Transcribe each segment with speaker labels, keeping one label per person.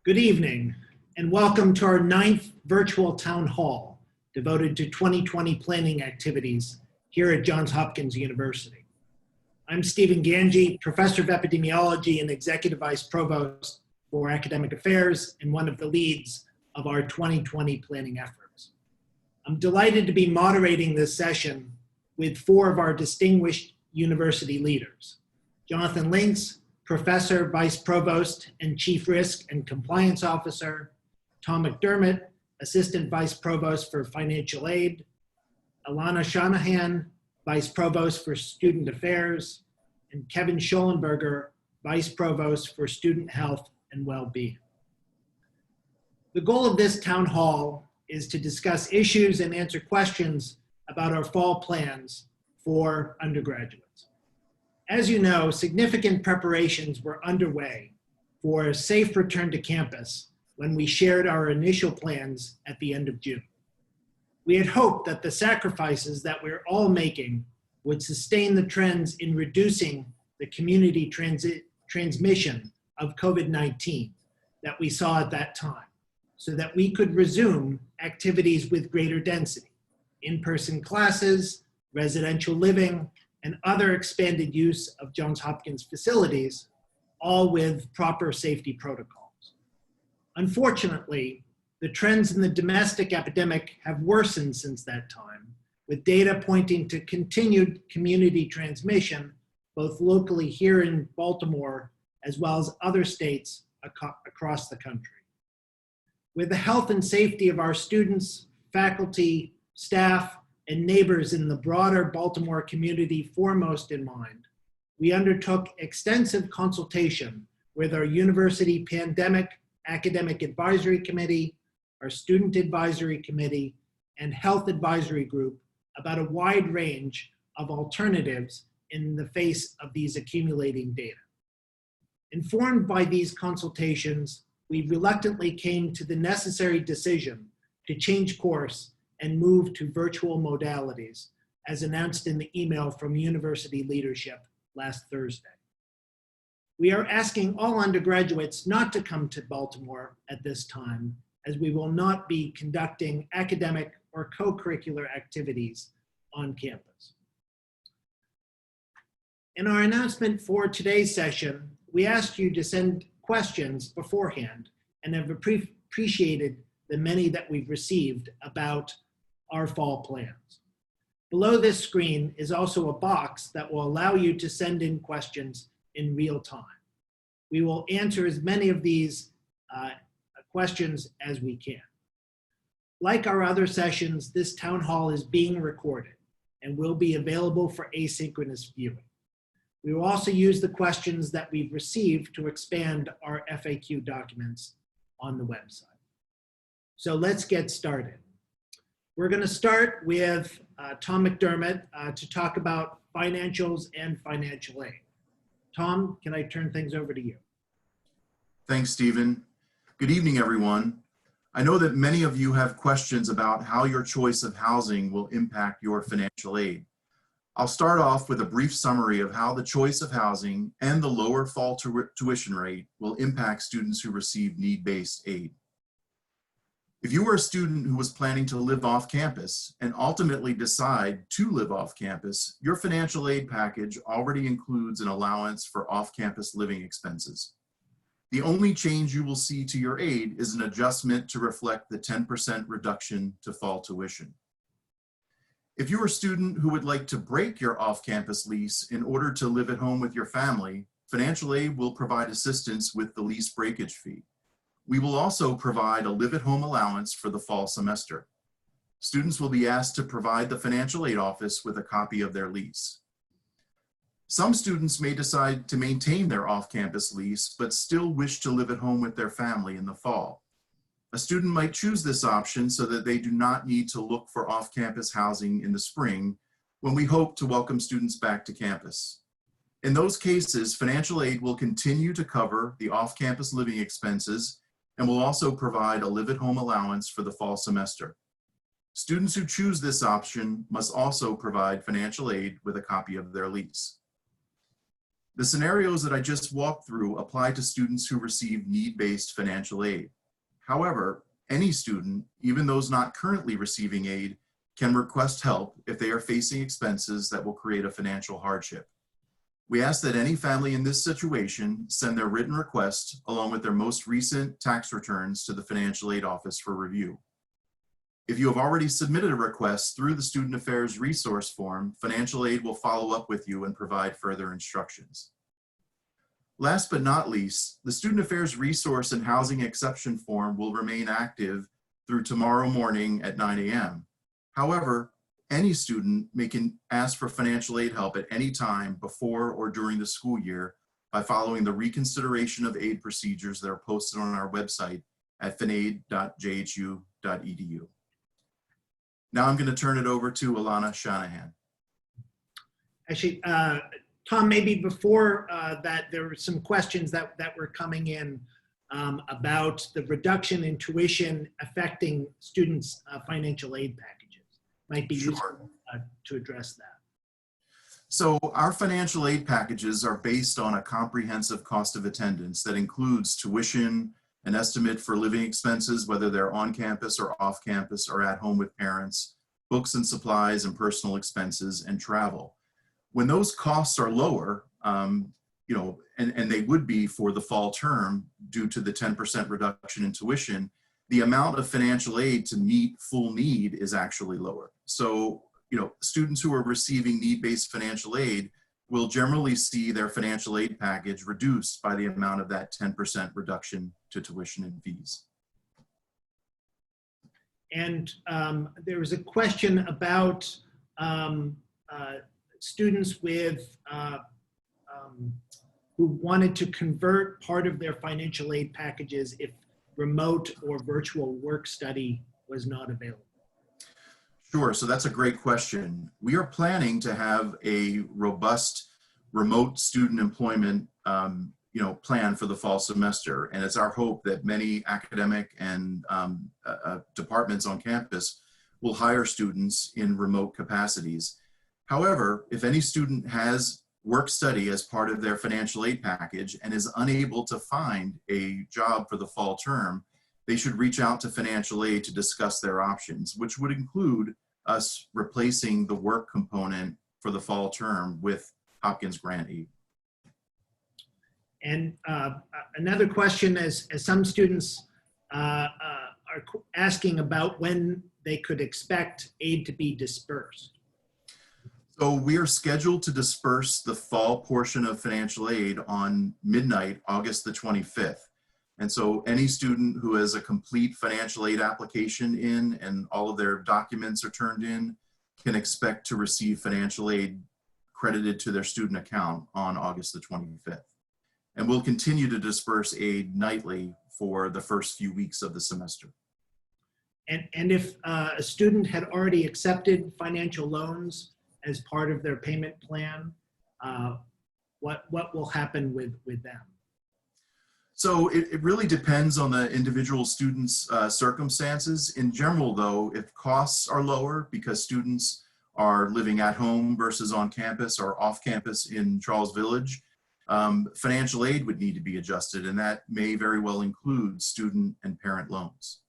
Speaker 1: Good evening, and welcome to our 9th virtual town hall devoted to 2020 planning activities here at Johns Hopkins University. I'm Stephen Gange, Professor of Epidemiology and Executive Vice Provost for Academic Affairs and one of the leads of our 2020 planning efforts. I'm delighted to be moderating this session with 4 of our distinguished university leaders: Jon Links, Professor, Vice Provost, and Chief Risk and Compliance Officer; Tom McDermott, Assistant Vice Provost for Financial Aid; Alanna Shanahan, Vice Provost for Student Affairs; and Kevin Shollenberger, Vice Provost for Student Health and Well-Being. The goal of this town hall is to discuss issues and answer questions about our fall plans for undergraduates. As you know, significant preparations were underway for a safe return to campus when we shared our initial plans at the end of June. We had hoped that the sacrifices that we're all making would sustain the trends in reducing the community transmission of COVID-19 that we saw at that time, so that we could resume activities with greater density, in-person classes, residential living, and other expanded use of Johns Hopkins facilities, all with proper safety protocols. Unfortunately, the trends in the domestic epidemic have worsened since that time, with data pointing to continued community transmission, both locally here in Baltimore, as well as other states across the country. With the health and safety of our students, faculty, staff, and neighbors in the broader Baltimore community foremost in mind, we undertook extensive consultation with our University Pandemic Academic Advisory Committee, our Student Advisory Committee, and Health Advisory Group about a wide range of alternatives in the face of these accumulating data. Informed by these consultations, we reluctantly came to the necessary decision to change course and move to virtual modalities, as announced in the email from university leadership last Thursday. We are asking all undergraduates not to come to Baltimore at this time, as we will not be conducting academic or co-curricular activities on campus. In our announcement for today's session, we asked you to send questions beforehand and have appreciated the many that we've received about our fall plans. Below this screen is also a box that will allow you to send in questions in real time. We will answer as many of these questions as we can. Like our other sessions, this town hall is being recorded and will be available for asynchronous viewing. We will also use the questions that we've received to expand our FAQ documents on the website. So let's get started. We're going to start with Tom McDermott to talk about financials and financial aid. Tom, can I turn things over to you?
Speaker 2: Thanks, Stephen. Good evening, everyone. I know that many of you have questions about how your choice of housing will impact your financial aid. I'll start off with a brief summary of how the choice of housing and the lower fall tuition rate will impact students who receive need-based aid. If you were a student who was planning to live off campus and ultimately decide to live off campus, your financial aid package already includes an allowance for off-campus living expenses. The only change you will see to your aid is an adjustment to reflect the 10% reduction to fall tuition. If you're a student who would like to break your off-campus lease in order to live at home with your family, financial aid will provide assistance with the lease breakage fee. We will also provide a live-at-home allowance for the fall semester. Students will be asked to provide the financial aid office with a copy of their lease. Some students may decide to maintain their off-campus lease, but still wish to live at home with their family in the fall. A student might choose this option so that they do not need to look for off-campus housing in the spring, when we hope to welcome students back to campus. In those cases, financial aid will continue to cover the off-campus living expenses and will also provide a live-at-home allowance for the fall semester. Students who choose this option must also provide financial aid with a copy of their lease. The scenarios that I just walked through apply to students who receive need-based financial aid. However, any student, even those not currently receiving aid, can request help if they are facing expenses that will create a financial hardship. We ask that any family in this situation send their written request along with their most recent tax returns to the Financial Aid Office for review. If you have already submitted a request through the Student Affairs Resource Form, Financial Aid will follow up with you and provide further instructions. Last but not least, the Student Affairs Resource and Housing Exception Form will remain active through tomorrow morning at 9 a.m. However, any student can ask for financial aid help at any time before or during the school year by following the reconsideration of aid procedures that are posted on our website at finaid.jhu.edu. Now I'm going to turn it over to Alanna Shanahan.
Speaker 1: Actually, Tom, maybe before that, there were some questions that were coming in about the reduction in tuition affecting students' financial aid packages. Might be useful to address that.
Speaker 2: So our financial aid packages are based on a comprehensive cost of attendance that includes tuition, an estimate for living expenses, whether they're on campus or off campus or at home with parents, books and supplies and personal expenses, and travel. When those costs are lower, and they would be for the fall term due to the 10% reduction in tuition, the amount of financial aid to meet full need is actually lower. So, students who are receiving need-based financial aid will generally see their financial aid package reduced by the amount of that 10% reduction to tuition and fees.
Speaker 1: And there was a question about students with who wanted to convert part of their financial aid packages if remote or virtual work study was not available.
Speaker 2: Sure, so that's a great question. We are planning to have a robust remote student employment plan for the fall semester. And it's our hope that many academic and departments on campus will hire students in remote capacities. However, if any student has work study as part of their financial aid package and is unable to find a job for the fall term, they should reach out to financial aid to discuss their options, which would include us replacing the work component for the fall term with Hopkins grant aid.
Speaker 1: And another question is, as some students are asking about when they could expect aid to be dispersed.
Speaker 2: So we are scheduled to disperse the fall portion of financial aid on midnight, August the 25th. And so any student who has a complete financial aid application in and all of their documents are turned in can expect to receive financial aid credited to their student account on August the 25th. And we'll continue to disperse aid nightly for the first few weeks of the semester.
Speaker 1: And if a student had already accepted financial loans as part of their payment plan, what will happen with them?
Speaker 2: So it really depends on the individual student's circumstances. In general, though, if costs are lower because students are living at home versus on campus or off campus in Charles Village, financial aid would need to be adjusted, and that may very well include student and parent loans.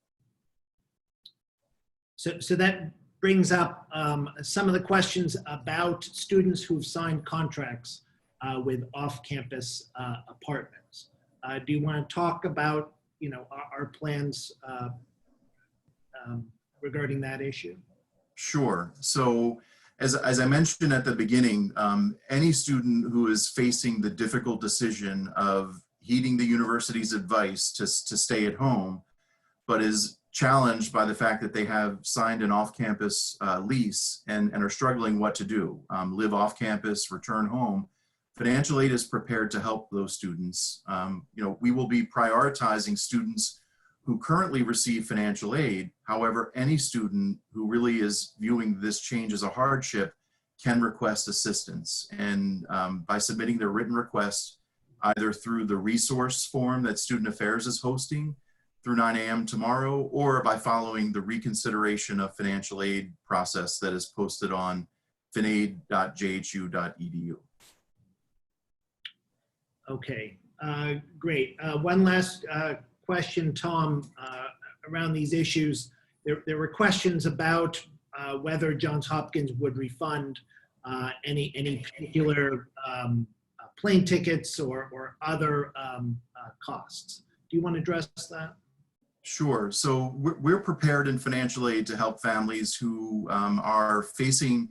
Speaker 1: So that brings up some of the questions about students who've signed contracts with off-campus apartments. Do you want to talk about, our plans regarding that issue?
Speaker 2: Sure. So as I mentioned at the beginning, any student who is facing the difficult decision of heeding the university's advice to stay at home, but is challenged by the fact that they have signed an off-campus lease and are struggling what to do, live off campus, return home, financial aid is prepared to help those students. We will be prioritizing students who currently receive financial aid. However, any student who really is viewing this change as a hardship can request assistance. And by submitting their written request, either through the resource form that Student Affairs is hosting through 9 a.m. tomorrow, or by following the reconsideration of financial aid process that is posted on finaid.jhu.edu.
Speaker 1: Okay, great. One last question, Tom, around these issues. There were questions about whether Johns Hopkins would refund any particular plane tickets or other costs. Do you want to address that?
Speaker 2: Sure. So we're prepared in financial aid to help families who are facing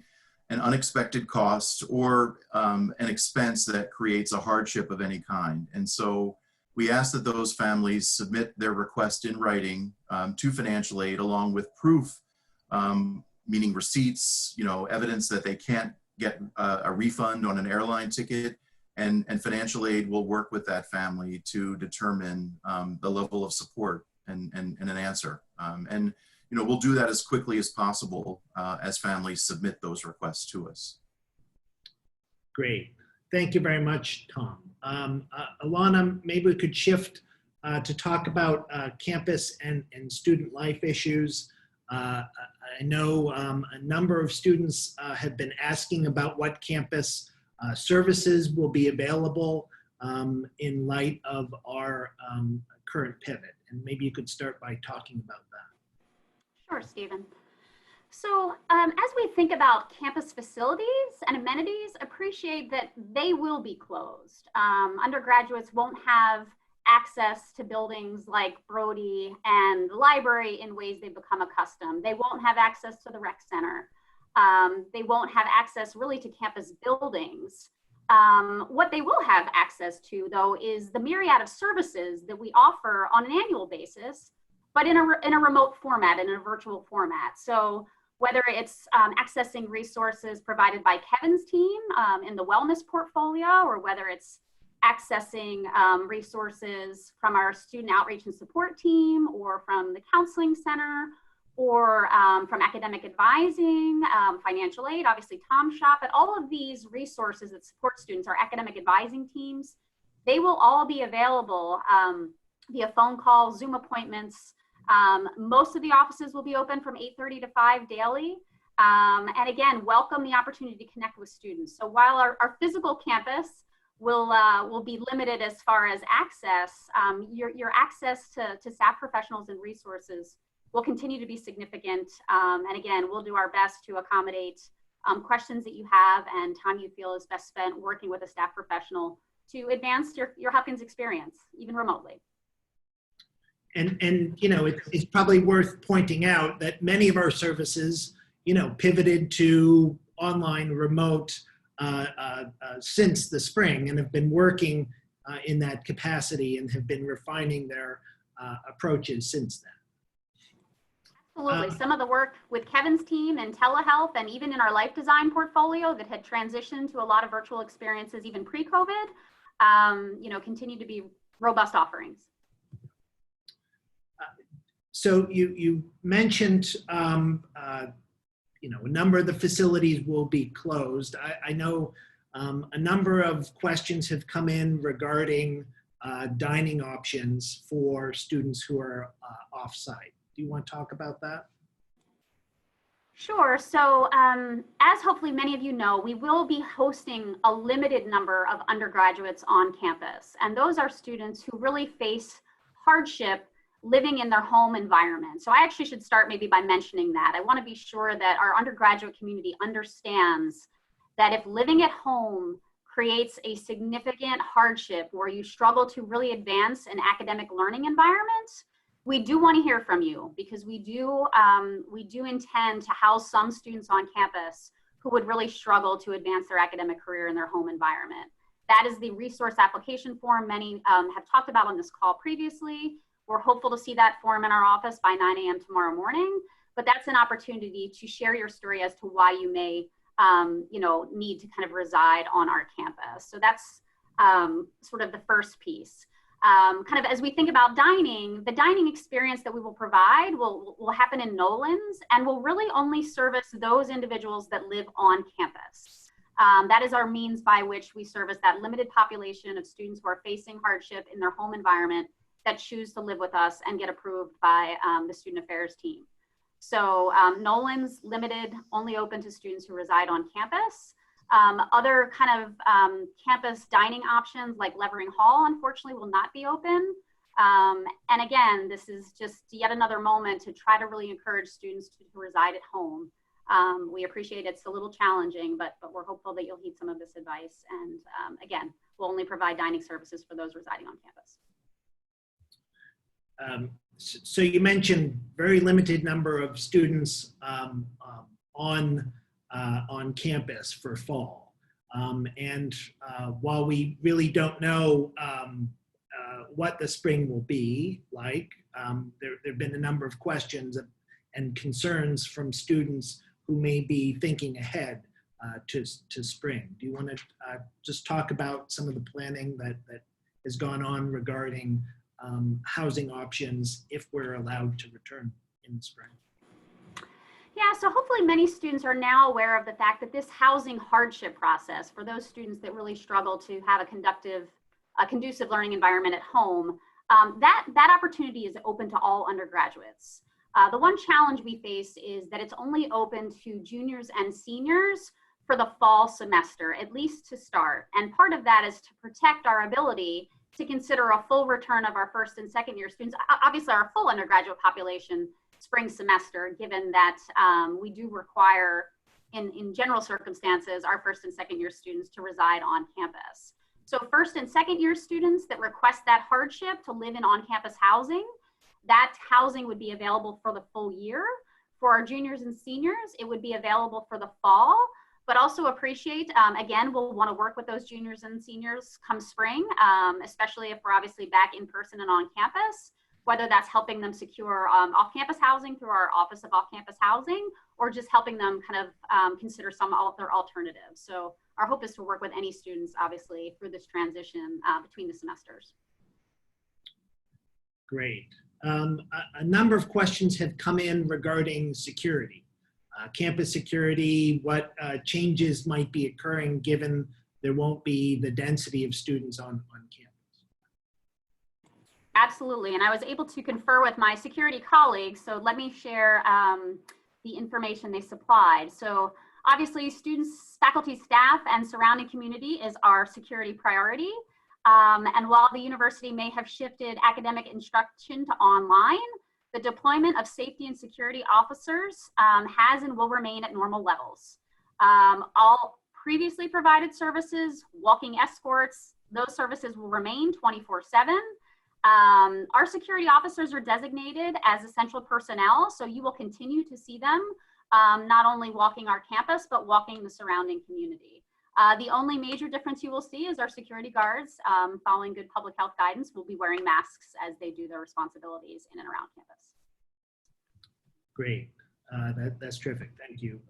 Speaker 2: an unexpected cost or an expense that creates a hardship of any kind. And so we ask that those families submit their request in writing to financial aid along with proof, meaning receipts, evidence that they can't get a refund on an airline ticket. And financial aid will work with that family to determine the level of support and an answer. We'll do that as quickly as possible as families submit those requests to us.
Speaker 1: Great. Thank you very much, Tom. Alanna, maybe we could shift to talk about campus and student life issues. I know a number of students have been asking about what campus services will be available in light of our current pivot. And maybe you could start by talking about that.
Speaker 3: Sure, Stephen. So as we think about campus facilities and amenities, appreciate that they will be closed. Undergraduates won't have access to buildings like Brody and the library in ways they've become accustomed. They won't have access to the rec center. They won't have access really to campus buildings. What they will have access to, though, is the myriad of services that we offer on an annual basis, but in a remote format, in a virtual format. So whether it's accessing resources provided by Kevin's team in the wellness portfolio, or whether it's accessing resources from our student outreach and support team, or from the counseling center, or from academic advising, financial aid, obviously Tom's shop, but all of these resources that support students, our academic advising teams, they will all be available via phone call, Zoom appointments. Most of the offices will be open from 8:30 to 5 daily. And again, welcome the opportunity to connect with students. So while our physical campus will be limited as far as access, your access to staff professionals and resources will continue to be significant. And again, we'll do our best to accommodate questions that you have and time you feel is best spent working with a staff professional to advance your Hopkins experience, even remotely.
Speaker 1: And it's probably worth pointing out that many of our services, pivoted to online remote since the spring and have been working in that capacity and have been refining their approaches since then.
Speaker 3: Absolutely. Some of the work with Kevin's team and telehealth and even in our life design portfolio that had transitioned to a lot of virtual experiences even pre-COVID, continue to be robust offerings.
Speaker 1: So you mentioned, a number of the facilities will be closed. I know a number of questions have come in regarding dining options for students who are off-site. Do you want to talk about that?
Speaker 3: Sure. So as hopefully many of you know, we will be hosting a limited number of undergraduates on campus. And those are students who really face hardship living in their home environment. So I actually should start maybe by mentioning that. I want to be sure that our undergraduate community understands that if living at home creates a significant hardship where you struggle to really advance an academic learning environment, we do want to hear from you, because we do intend to house some students on campus who would really struggle to advance their academic career in their home environment. That is the resource application form many have talked about on this call previously. We're hopeful to see that form in our office by 9 a.m. tomorrow morning, but that's an opportunity to share your story as to why you may need to kind of reside on our campus. So that's sort of the first piece. Kind of as we think about dining, the dining experience that we will provide will happen in Nolan's and will really only service those individuals that live on campus. That is our means by which we service that limited population of students who are facing hardship in their home environment that choose to live with us and get approved by the student affairs team. So Nolan's limited, only open to students who reside on campus. Other kind of campus dining options like Levering Hall, unfortunately, will not be open. And again, this is just yet another moment to try to really encourage students to reside at home. We appreciate it's a little challenging, but we're hopeful that you'll heed some of this advice. And again, we'll only provide dining services for those residing on campus.
Speaker 1: So you mentioned very limited number of students on campus for fall. And while we really don't know what the spring will be like, there have been a number of questions and concerns from students who may be thinking ahead to spring. Do you want to just talk about some of the planning that has gone on regarding housing options if we're allowed to return in the spring?
Speaker 3: Yeah, so hopefully many students are now aware of the fact that this housing hardship process, for those students that really struggle to have a conducive learning environment at home, that opportunity is open to all undergraduates. The one challenge we face is that it's only open to juniors and seniors for the fall semester, at least to start. And part of that is to protect our ability to consider a full return of our first and second year students, obviously our full undergraduate population spring semester, given that we do require, in general circumstances, our first and second year students to reside on campus. So first and second year students that request that hardship to live in on-campus housing, that housing would be available for the full year. For our juniors and seniors, it would be available for the fall, but also appreciate, again, we'll want to work with those juniors and seniors come spring, especially if we're obviously back in person and on campus, whether that's helping them secure off-campus housing through our Office of Off-Campus Housing, or just helping them kind of consider some other alternatives. So our hope is to work with any students, obviously, through this transition between the semesters.
Speaker 1: Great. A number of questions have come in regarding security, campus security, what changes might be occurring given there won't be the density of students on campus.
Speaker 3: Absolutely, and I was able to confer with my security colleagues, so let me share the information they supplied. So obviously students, faculty, staff, and surrounding community is our security priority. And while the university may have shifted academic instruction to online, the deployment of safety and security officers has and will remain at normal levels. All previously provided services, walking escorts, those services will remain 24/7. Our security officers are designated as essential personnel, so you will continue to see them not only walking our campus, but walking the surrounding community. The only major difference you will see is our security guards, following good public health guidance, will be wearing masks as they do their responsibilities in and around campus. Great.
Speaker 1: That's terrific. Thank you,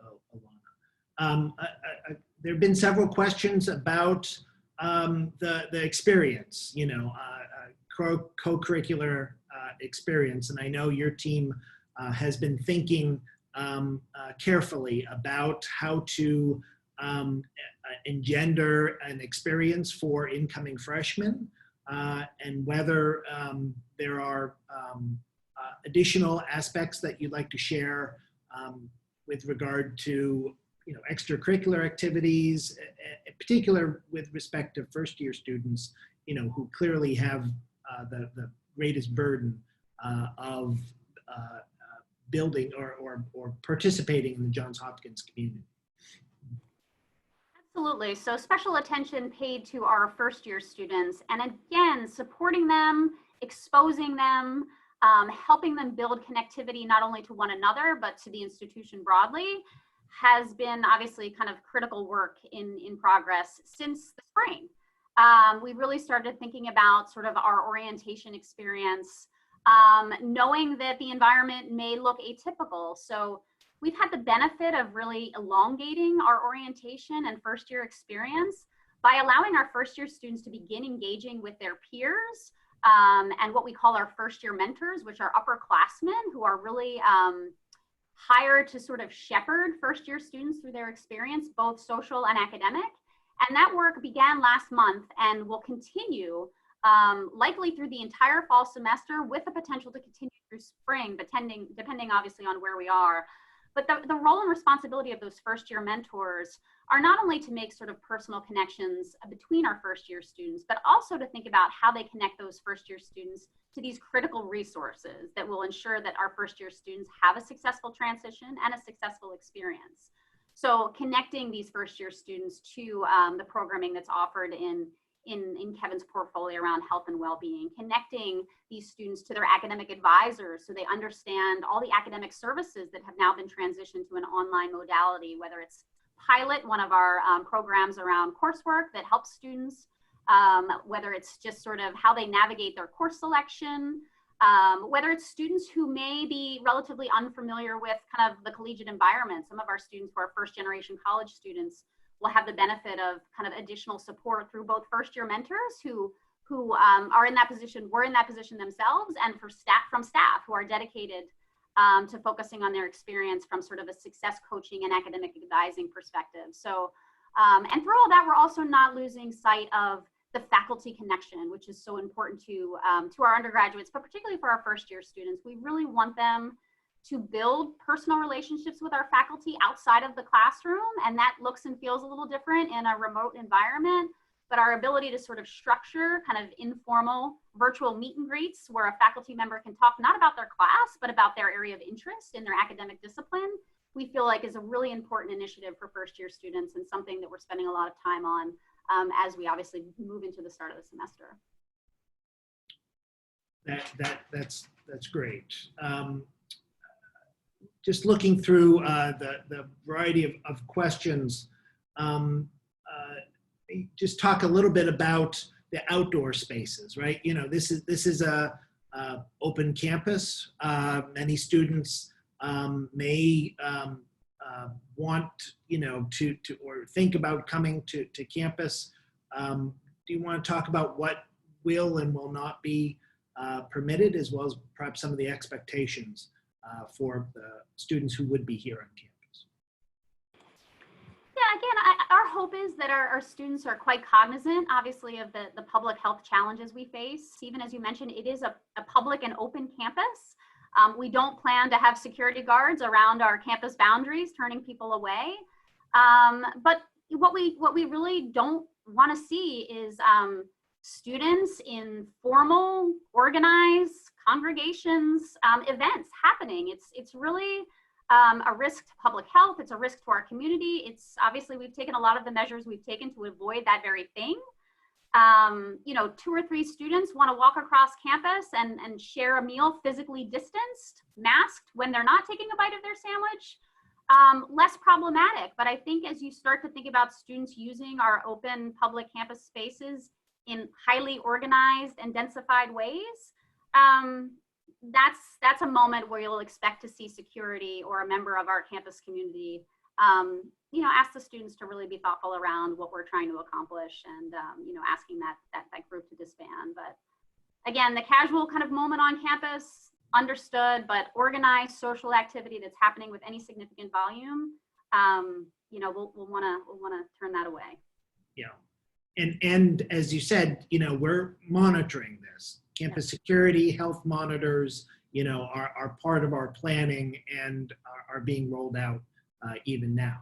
Speaker 1: Alanna. There have been several questions about the experience, co-curricular experience. And I know your team has been thinking carefully about how to engender an experience for incoming freshmen and whether there are additional aspects that you'd like to share with regard to extracurricular activities, in particular with respect to first year students, who clearly have the greatest burden of building or participating in the Johns Hopkins community.
Speaker 3: Absolutely. So special attention paid to our first year students, and again, supporting them, exposing them, helping them build connectivity not only to one another, but to the institution broadly, has been obviously kind of critical work in progress since the spring. We really started thinking about sort of our orientation experience, knowing that the environment may look atypical. So we've had the benefit of really elongating our orientation and first year experience by allowing our first year students to begin engaging with their peers and what we call our first year mentors, which are upperclassmen who are really hired to sort of shepherd first year students through their experience, both social and academic. And that work began last month and will continue likely through the entire fall semester with the potential to continue through spring, depending obviously on where we are. But the role and responsibility of those first year mentors are not only to make sort of personal connections between our first year students, but also to think about how they connect those first year students to these critical resources that will ensure that our first year students have a successful transition and a successful experience. So connecting these first year students to the programming that's offered in Kevin's portfolio around health and well-being, connecting these students to their academic advisors so they understand all the academic services that have now been transitioned to an online modality, whether it's Pilot, one of our programs around coursework that helps students, whether it's just sort of how they navigate their course selection, whether it's students who may be relatively unfamiliar with kind of the collegiate environment. Some of our students who are first generation college students will have the benefit of kind of additional support through both first year mentors who are in that position, were in that position themselves, and from staff who are dedicated to focusing on their experience from sort of a success coaching and academic advising perspective. So, and through all that, we're also not losing sight of the faculty connection, which is so important to our undergraduates, but particularly for our first year students. We really want them to build personal relationships with our faculty outside of the classroom, and that looks and feels a little different in a remote environment. But our ability to sort of structure kind of informal virtual meet and greets where a faculty member can talk not about their class, but about their area of interest in their academic discipline, we feel like is a really important initiative for first year students and something that we're spending a lot of time on as we obviously move into the start of the semester.
Speaker 1: That's great. Just looking through the variety of questions, just talk a little bit about the outdoor spaces, right? You know, this is a open campus. Many students may want, you know, to or think about coming to campus. Do you want to talk about what will and will not be permitted, as well as perhaps some of the expectations for the students who would be here on campus?
Speaker 3: Yeah, again, our hope is that our students are quite cognizant, obviously, of the public health challenges we face. Even as you mentioned, it is a public and open campus. We don't plan to have security guards around our campus boundaries, turning people away. But what we really don't want to see is students in formal, organized congregations, events happening. It's really a risk to public health. It's a risk to our community. It's obviously, we've taken a lot of the measures we've taken to avoid that very thing. You know, 2 or 3 students want to walk across campus and share a meal physically distanced, masked, when they're not taking a bite of their sandwich. Less problematic, but I think as you start to think about students using our open public campus spaces in highly organized and densified ways, that's a moment where you'll expect to see security or a member of our campus community, you know, ask the students to really be thoughtful around what we're trying to accomplish, and you know, asking that group to disband. But again, the casual kind of moment on campus, understood, but organized social activity that's happening with any significant volume, you know, we'll want to turn that away. Yeah,
Speaker 1: and as you said, you know, we're monitoring this. Campus security, health monitors, you know, are part of our planning and are being rolled out even now.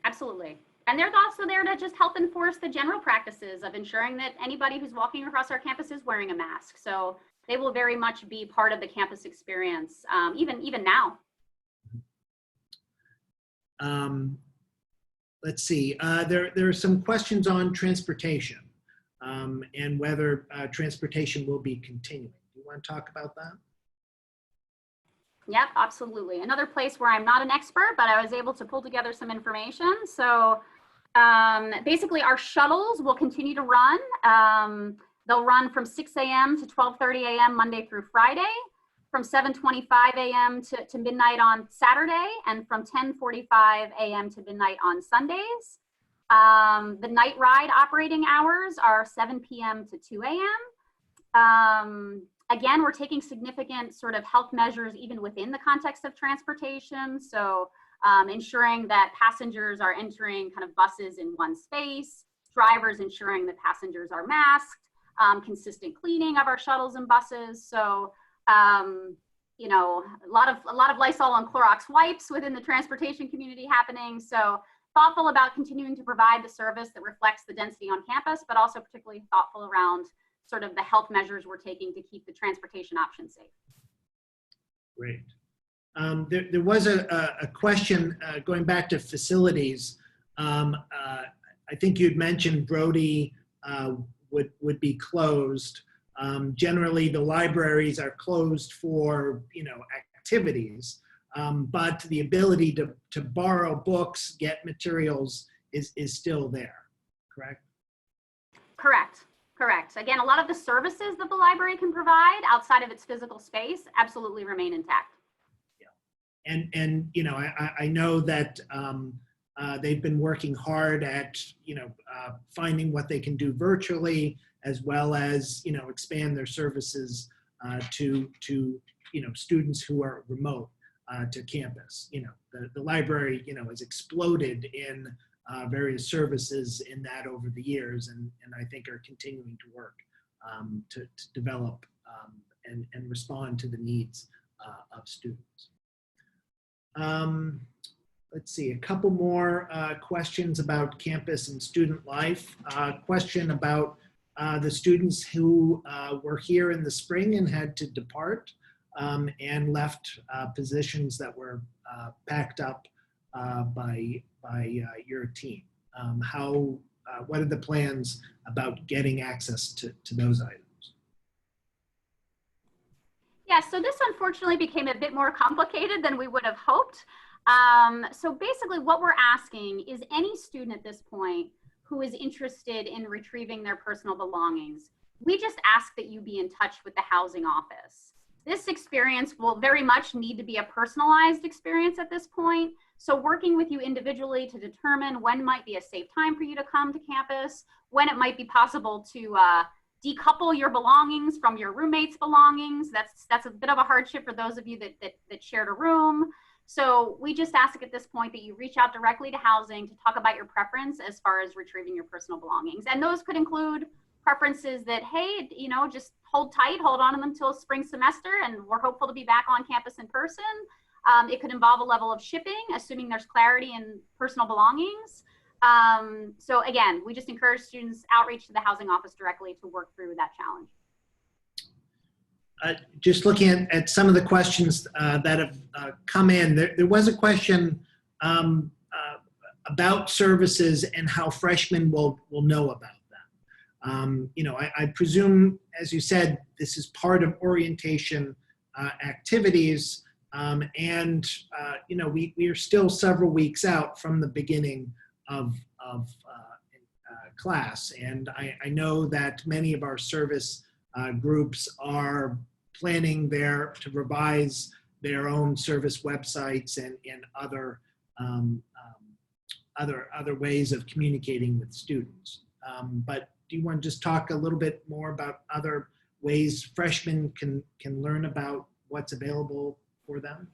Speaker 3: Absolutely. And they're also there to just help enforce the general practices of ensuring that anybody who's walking across our campus is wearing a mask. So they will very much be part of the campus experience, even now.
Speaker 1: Let's see, there are some questions on transportation and whether transportation will be continuing. Do you want to talk about that?
Speaker 3: Yep, absolutely. Another place where I'm not an expert, but I was able to pull together some information. So basically our shuttles will continue to run. They'll run from 6 a.m. to 12:30 a.m. Monday through Friday, from 7:25 a.m. to midnight on Saturday, and from 10:45 a.m. to midnight on Sundays. The night ride operating hours are 7 p.m. to 2 a.m. Again, we're taking significant sort of health measures even within the context of transportation. So ensuring that passengers are entering kind of buses in one space, drivers ensuring that passengers are masked, consistent cleaning of our shuttles and buses. So you know, a lot of Lysol and Clorox wipes within the transportation community happening. So thoughtful about continuing to provide the service that reflects the density on campus, but also particularly thoughtful around sort of the health measures we're taking to keep the transportation options safe.
Speaker 1: Great. There was a question going back to facilities. I think you'd mentioned Brody would be closed. Generally, the libraries are closed for, you know, activities, but the ability to borrow books, get materials is still there, correct?
Speaker 3: Correct. Correct. Again, a lot of the services that the library can provide outside of its physical space absolutely remain intact.
Speaker 1: Yeah. And you know, I know that they've been working hard at, you know, finding what they can do virtually, as well as, you know, expand their services to you know, students who are remote to campus. You know, the library, you know, has exploded in various services in that over the years, and I think are continuing to work to develop and respond to the needs of students. Let's see, a couple more questions about campus and student life. Question about the students who were here in the spring and had to depart and left positions that were packed up by your team. What are the plans about getting access to those items?
Speaker 3: Yeah, so this unfortunately became a bit more complicated than we would have hoped. So basically what we're asking is any student at this point who is interested in retrieving their personal belongings, we just ask that you be in touch with the housing office. This experience will very much need to be a personalized experience at this point. So working with you individually to determine when might be a safe time for you to come to campus, when it might be possible to decouple your belongings from your roommate's belongings. That's a bit of a hardship for those of you that shared a room. So we just ask at this point that you reach out directly to housing to talk about your preference as far as retrieving your personal belongings. And those could include preferences that, hey, you know, just hold tight, hold on to them until spring semester, and we're hopeful to be back on campus in person. It could involve a level of shipping, assuming there's clarity in personal belongings. So again, we just encourage students outreach to the housing office directly to work through that challenge.
Speaker 1: Just looking at some of the questions that have come in, there was a question about services and how freshmen will know about them. You know, I presume, as you said, this is part of orientation activities, and you know, we are still several weeks out from the beginning of class, and I know that many of our service groups are planning to revise their own service websites and other ways of communicating with students. But do you want to just talk a little bit more about other ways freshmen can learn about what's available for them?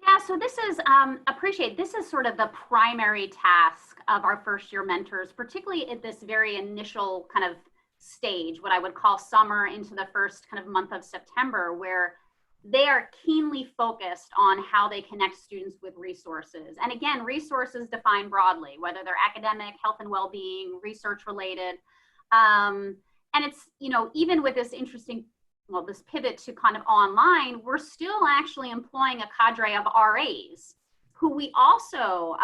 Speaker 3: Yeah, so this is, this is sort of the primary task of our first year mentors, particularly at this very initial kind of stage, what I would call summer into the first kind of month of September, where they are keenly focused on how they connect students with resources. And again, resources defined broadly, whether they're academic, health and well-being, research related. And it's, you know, even with this interesting, well, this pivot to kind of online, we're still actually employing a cadre of RAs who we also,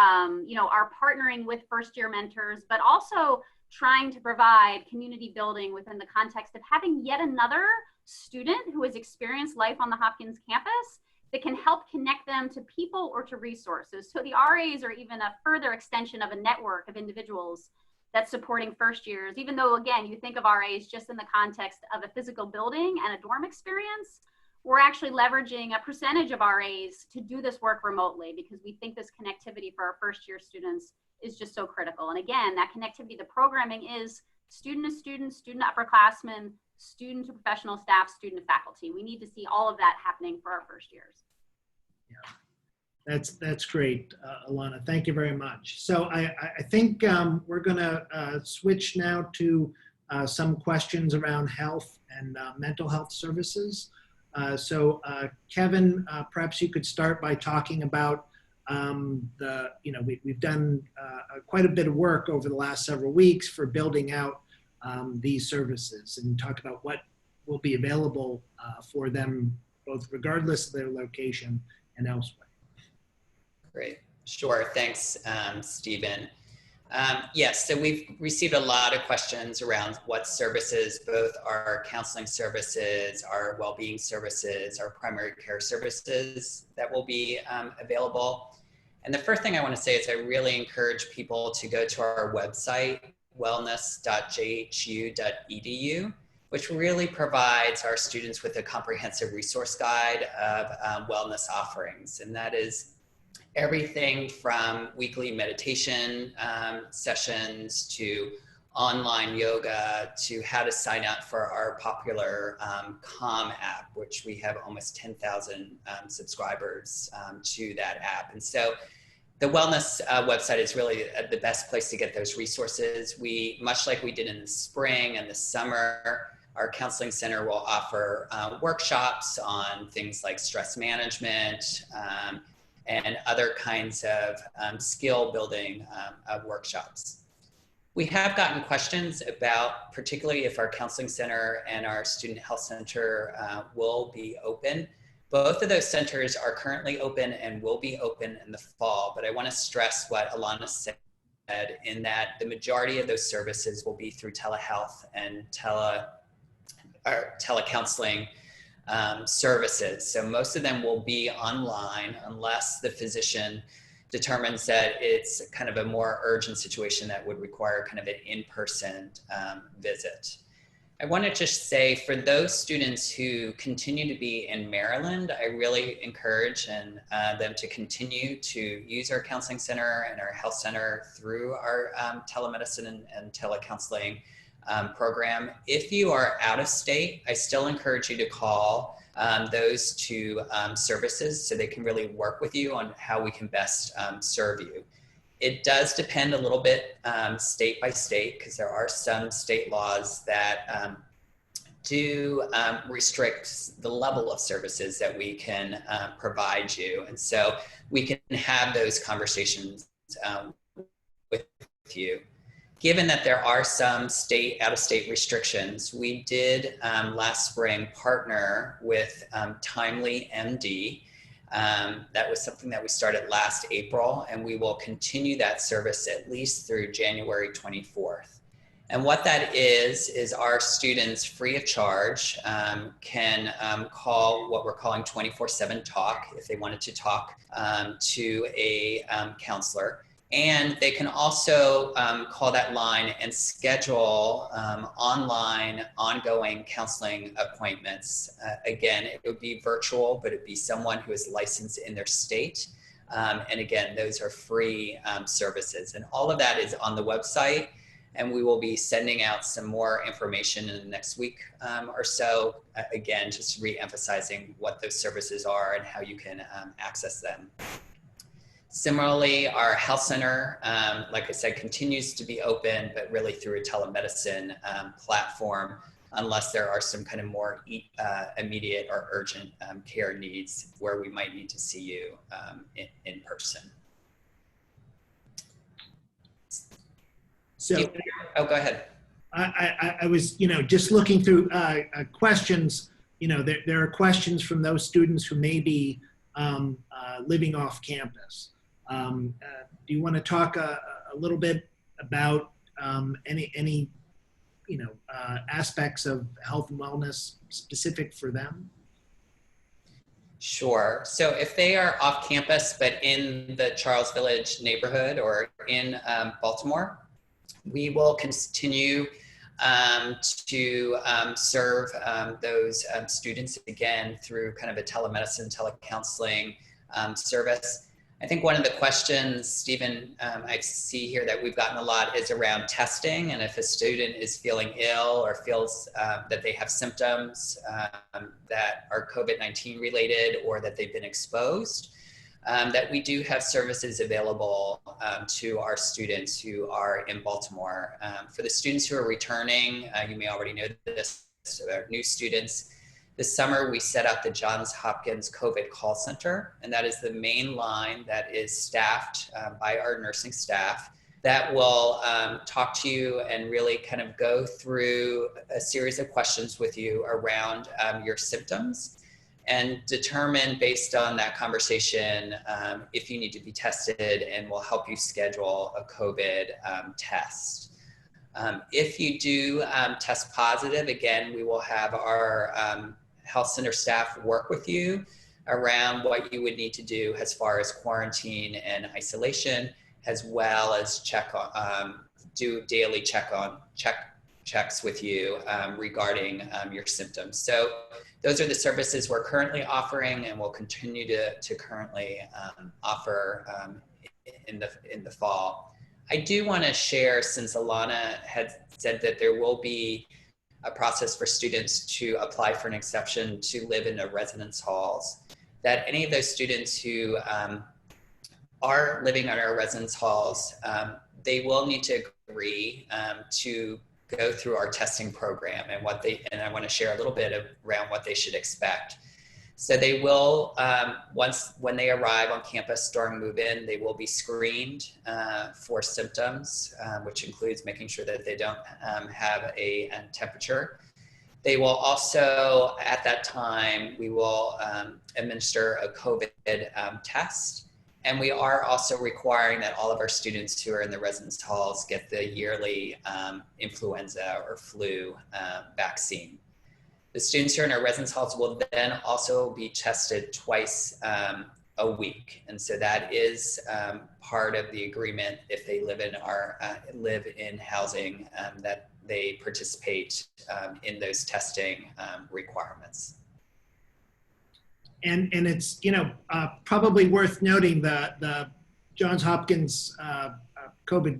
Speaker 3: you know, are partnering with first year mentors, but also trying to provide community building within the context of having yet another student who has experienced life on the Hopkins campus that can help connect them to people or to resources. So the RAs are even a further extension of a network of individuals that's supporting first years, even though, again, you think of RAs just in the context of a physical building and a dorm experience, we're actually leveraging a percentage of RAs to do this work remotely because we think this connectivity for our first year students is just so critical. And again, that connectivity, the programming is student to student, student to upperclassmen, student to professional staff, student to faculty. We need to see all of that happening for our first years.
Speaker 1: Yeah, that's great, Alanna. Thank you very much. So I think we're gonna switch now to some questions around health and mental health services. Kevin, perhaps you could start by talking about we've done quite a bit of work over the last several weeks for building out these services, and talk about what will be available for them, both regardless of their location and elsewhere.
Speaker 4: Great. Sure. Thanks, Stephen. Yes, so we've received a lot of questions around what services, both our counseling services, our well-being services, our primary care services that will be available. And the first thing I want to say is I really encourage people to go to our website, wellness.jhu.edu, which really provides our students with a comprehensive resource guide of wellness offerings. And that is everything from weekly meditation sessions to online yoga to how to sign up for our popular Calm app, which we have almost 10,000 subscribers to that app. And so the wellness website is really the best place to get those resources. We, much like we did in the spring and the summer, our counseling center will offer workshops on things like stress management, and other kinds of skill building workshops. We have gotten questions about, particularly if our counseling center and our student health center will be open. Both of those centers are currently open and will be open in the fall, but I want to stress what Alanna said in that the majority of those services will be through telehealth and telecounseling services. So most of them will be online unless the physician determines that it's kind of a more urgent situation that would require kind of an in-person visit. I want to just say for those students who continue to be in Maryland, I really encourage them to continue to use our counseling center and our health center through our telemedicine and telecounseling program. If you are out of state, I still encourage you to call those two services so they can really work with you on how we can best serve you. It does depend a little bit state by state, because there are some state laws that do restrict the level of services that we can provide you. And so we can have those conversations with you. Given that there are some out-of-state restrictions, we did last spring partner with Timely MD. That was something that we started last April, and we will continue that service at least through January 24th. And what that is our students free of charge can call what we're calling 24/7 talk if they wanted to talk to a counselor. And they can also call that line and schedule online, ongoing counseling appointments. Again, it would be virtual, but it'd be someone who is licensed in their state. And again, those are free services. And all of that is on the website. And we will be sending out some more information in the next week or so. Again, just re-emphasizing what those services are and how you can access them. Similarly, our health center, like I said, continues to be open, but really through a telemedicine platform, unless there are some kind of more immediate or urgent care needs where we might need to see you in person.
Speaker 1: So,
Speaker 4: oh, go ahead.
Speaker 1: I was, just looking through questions. There are questions from those students who may be living off campus. Do you want to talk a little bit about any aspects of health and wellness specific for them?
Speaker 4: Sure. So if they are off campus, but in the Charles Village neighborhood or in Baltimore, we will continue to serve those students again through kind of a telemedicine, telecounseling service. I think one of the questions, Stephen, I see here that we've gotten a lot is around testing, and if a student is feeling ill or feels that they have symptoms that are COVID-19 related or that they've been exposed, that we do have services available to our students who are in Baltimore. For the students who are returning, you may already know this, so our new students, This summer, we set up the Johns Hopkins Covet call center, and that is the main line that is staffed by our nursing staff that will talk to you and really kind of go through a series of questions with you around your symptoms and determine based on that conversation if you need to be tested, and will help you schedule a COVID test. If you do test positive, again, we will have our health center staff work with you around what you would need to do as far as quarantine and isolation, as well as do daily checks with you regarding your symptoms. So those are the services we're currently offering and will continue to currently offer in the fall. I do want to share, since Alanna had said that there will be a process for students to apply for an exception to live in the residence halls, that any of those students who are living in our residence halls, they will need to agree to go through our testing program and and I want to share a little bit around what they should expect. So they will, when they arrive on campus during move-in, they will be screened for symptoms, which includes making sure that they don't have a temperature. They will also, at that time, we will administer a COVID test. And we are also requiring that all of our students who are in the residence halls get the yearly influenza or flu vaccine. The students who are in our residence halls will then also be tested twice a week. And so that is part of the agreement if they live in housing that they participate in those testing requirements.
Speaker 1: And it's, probably worth noting the Johns Hopkins COVID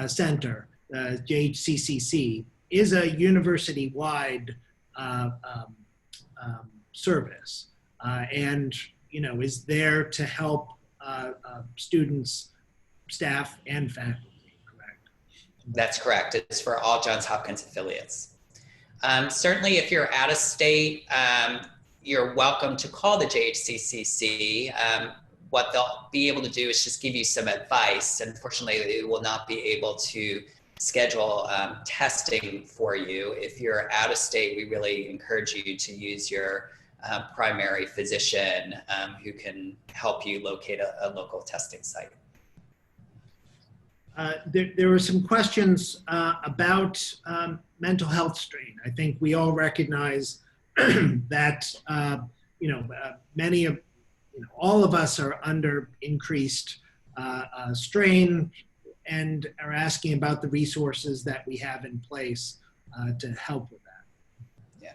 Speaker 1: Center, JHCCC, is a university-wide service and, is there to help students, staff, and faculty, correct?
Speaker 4: That's correct. It's for all Johns Hopkins affiliates. Certainly, if you're out of state, you're welcome to call the JHCCC. What they'll be able to do is just give you some advice. Unfortunately, they will not be able to schedule testing for you. If you're out of state, we really encourage you to use your primary physician who can help you locate a local testing site.
Speaker 1: There were some questions about mental health strain. I think we all recognize that all of us are under increased strain and are asking about the resources that we have in place to help with that.
Speaker 4: Yeah.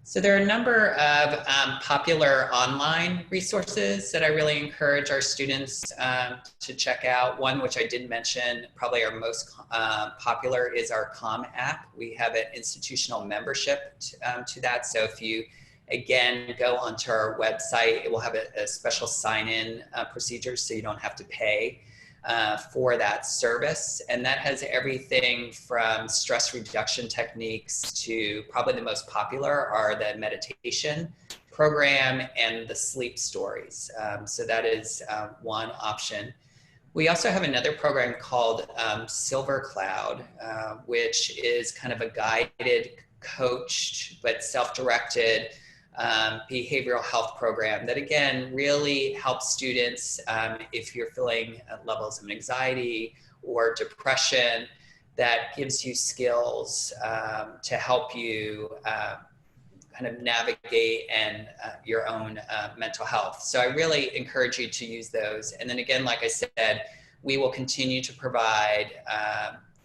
Speaker 4: So there are a number of popular online resources that I really encourage our students to check out. One, which I did mention, probably our most popular, is our COM app. We have an institutional membership to that. So if you, again, go onto our website, it will have a special sign-in procedure, so you don't have to pay for that service. And that has everything from stress reduction techniques to, probably the most popular are the meditation program and the sleep stories. So that is one option. We also have another program called Silver Cloud, which is kind of a guided, coached, but self-directed behavioral health program that, again, really helps students if you're feeling levels of anxiety or depression, that gives you skills to help you kind of navigate and your own mental health. So I really encourage you to use those. And then again, like I said, we will continue to provide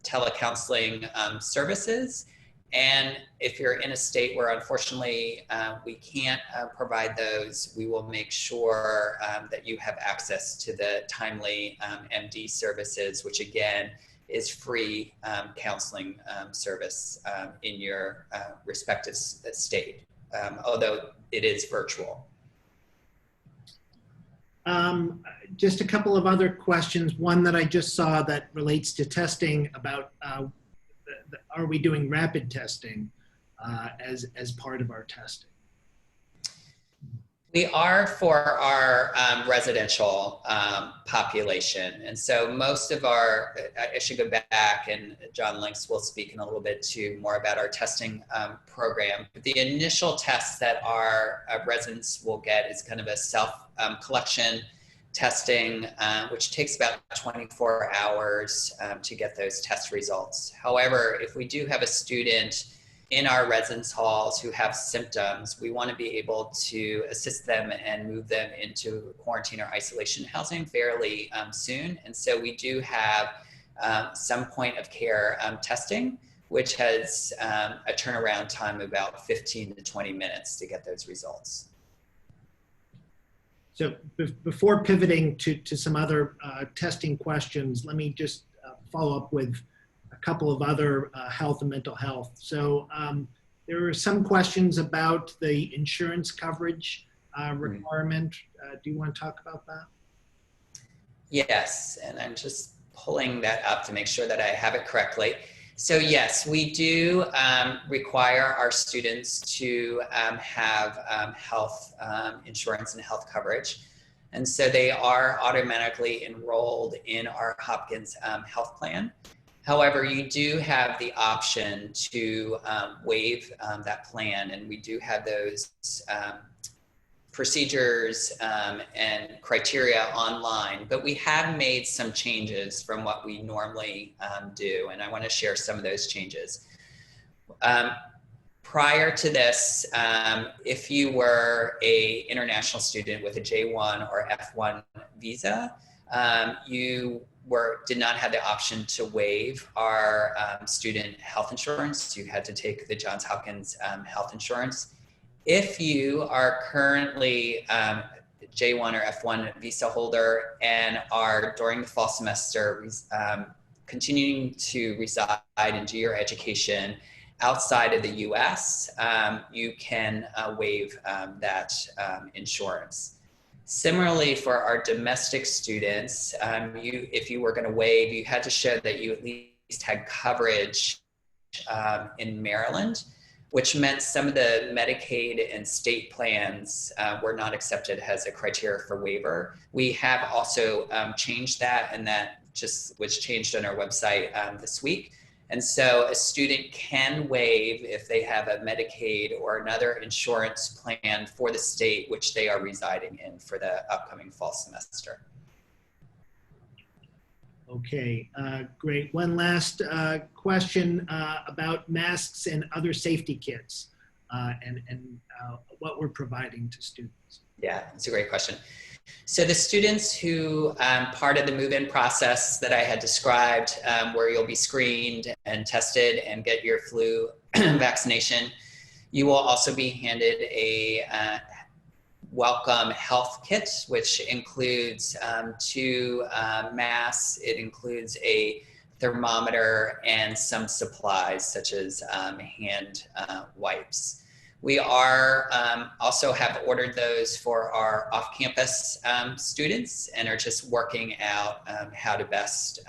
Speaker 4: telecounseling services. And if you're in a state where unfortunately we can't provide those, we will make sure that you have access to the timely MD services, which again is free counseling service in your respective state, although it is virtual.
Speaker 1: Just a couple of other questions. One that I just saw that relates to testing about are we doing rapid testing? as part of our testing?
Speaker 4: We are for our residential population. And so most of our, I should go back, and Jon Links will speak in a little bit too more about our testing program. But the initial tests that our residents will get is kind of a self-collection testing, which takes about 24 hours to get those test results. However, if we do have a student in our residence halls who have symptoms, we want to be able to assist them and move them into quarantine or isolation housing fairly soon. And so we do have some point of care testing, which has a turnaround time of about 15 to 20 minutes to get those results.
Speaker 1: So before pivoting to some other testing questions, let me just follow up with a couple of other health and mental health. So there are some questions about the insurance coverage requirement. Do you want to talk about that?
Speaker 4: Yes, and I'm just pulling that up to make sure that I have it correctly. So yes, we do require our students to have health insurance and health coverage. And so they are automatically enrolled in our Hopkins health plan. However, you do have the option to waive that plan, and we do have those procedures and criteria online, but we have made some changes from what we normally do, and I want to share some of those changes. Prior to this, if you were an international student with a J1 or F1 visa, you did not have the option to waive our student health insurance. You had to take the Johns Hopkins health insurance. If you are currently J1 or F1 visa holder and are during the fall semester continuing to reside and do your education outside of the US, you can waive that insurance. Similarly, for our domestic students, if you were going to waive, you had to show that you at least had coverage in Maryland, which meant some of the Medicaid and state plans were not accepted as a criteria for waiver. We have also changed that, and that just was changed on our website this week. And so a student can waive if they have a Medicaid or another insurance plan for the state which they are residing in for the upcoming fall semester.
Speaker 1: Okay, great. One last question about masks and other safety kits and what we're providing to students.
Speaker 4: Yeah, that's a great question. So the students who part of the move-in process that I had described, where you'll be screened and tested and get your flu vaccination, you will also be handed a welcome health kit, which includes 2 masks. It includes a thermometer and some supplies such as hand wipes. We are also have ordered those for our off-campus students and are just working out how to best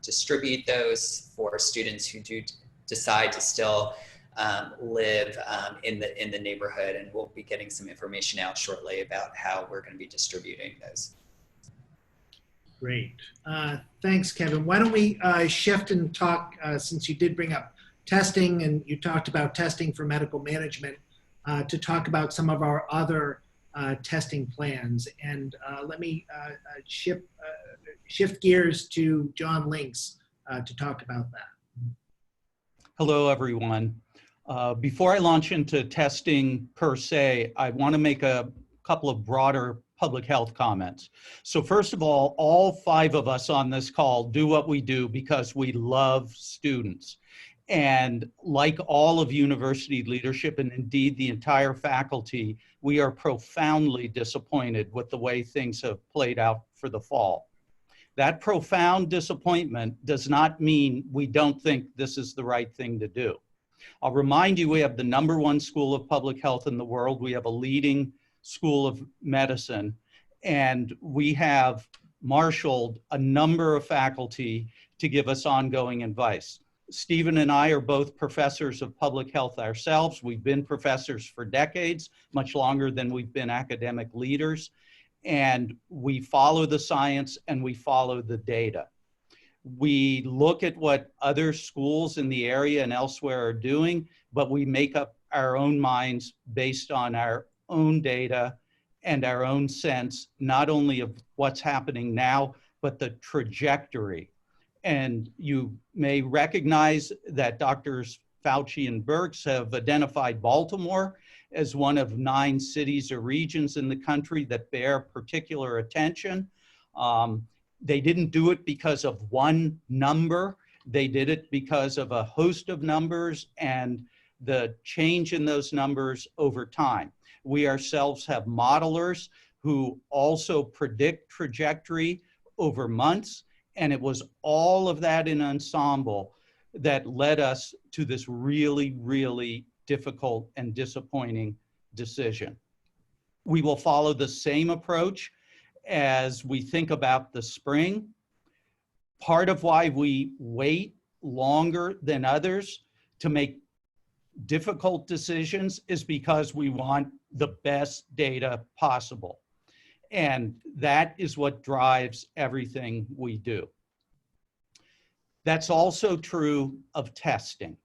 Speaker 4: distribute those for students who do decide to still live in the neighborhood, and we'll be getting some information out shortly about how we're going to be distributing those.
Speaker 1: Great. Thanks, Kevin. Why don't we shift and talk, since you did bring up testing and you talked about testing for medical management, to talk about some of our other testing plans. And let me shift gears to Jon Links to talk about that.
Speaker 5: Hello, everyone. Before I launch into testing per se, I want to make a couple of broader public health comments. So first of all 5 of us on this call do what we do because we love students. And like all of university leadership, and indeed the entire faculty, we are profoundly disappointed with the way things have played out for the fall. That profound disappointment does not mean we don't think this is the right thing to do. I'll remind you, we have the #1 school of public health in the world. We have a leading school of medicine, and we have marshaled a number of faculty to give us ongoing advice. Stephen and I are both professors of public health ourselves. We've been professors for decades, much longer than we've been academic leaders. And we follow the science and we follow the data. We look at what other schools in the area and elsewhere are doing, but we make up our own minds based on our own data and our own sense, not only of what's happening now, but the trajectory. And you may recognize that Drs. Fauci and Birx have identified Baltimore as one of 9 cities or regions in the country that bear particular attention. They didn't do it because of one number. They did it because of a host of numbers and the change in those numbers over time. We ourselves have modelers who also predict trajectory over months. And it was all of that in ensemble that led us to this really, really difficult and disappointing decision. We will follow the same approach as we think about the spring. Part of why we wait longer than others to make difficult decisions is because we want the best data possible. And that is what drives everything we do. That's also true of testing.